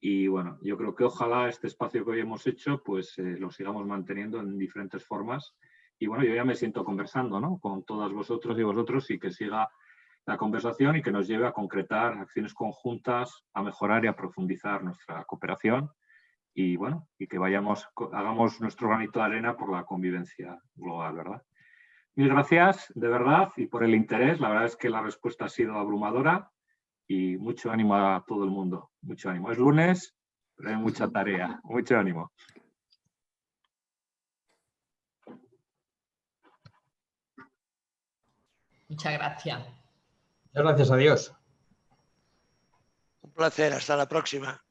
Speaker 2: y bueno, yo creo que ojalá este espacio que hoy hemos hecho pues lo sigamos manteniendo en diferentes formas y bueno, yo ya me siento conversando, ¿no? Con todas vosotros y vosotros y que siga la conversación y que nos lleve a concretar acciones conjuntas, a mejorar y a profundizar nuestra cooperación y bueno, y que hagamos nuestro granito de arena por la convivencia global, ¿verdad? Mil gracias, de verdad, y por el interés. La verdad es que la respuesta ha sido abrumadora y mucho ánimo a todo el mundo. Mucho ánimo. Es lunes, pero hay mucha tarea. Mucho ánimo.
Speaker 4: Muchas gracias.
Speaker 8: Muchas gracias, adiós.
Speaker 3: Un placer, hasta la próxima.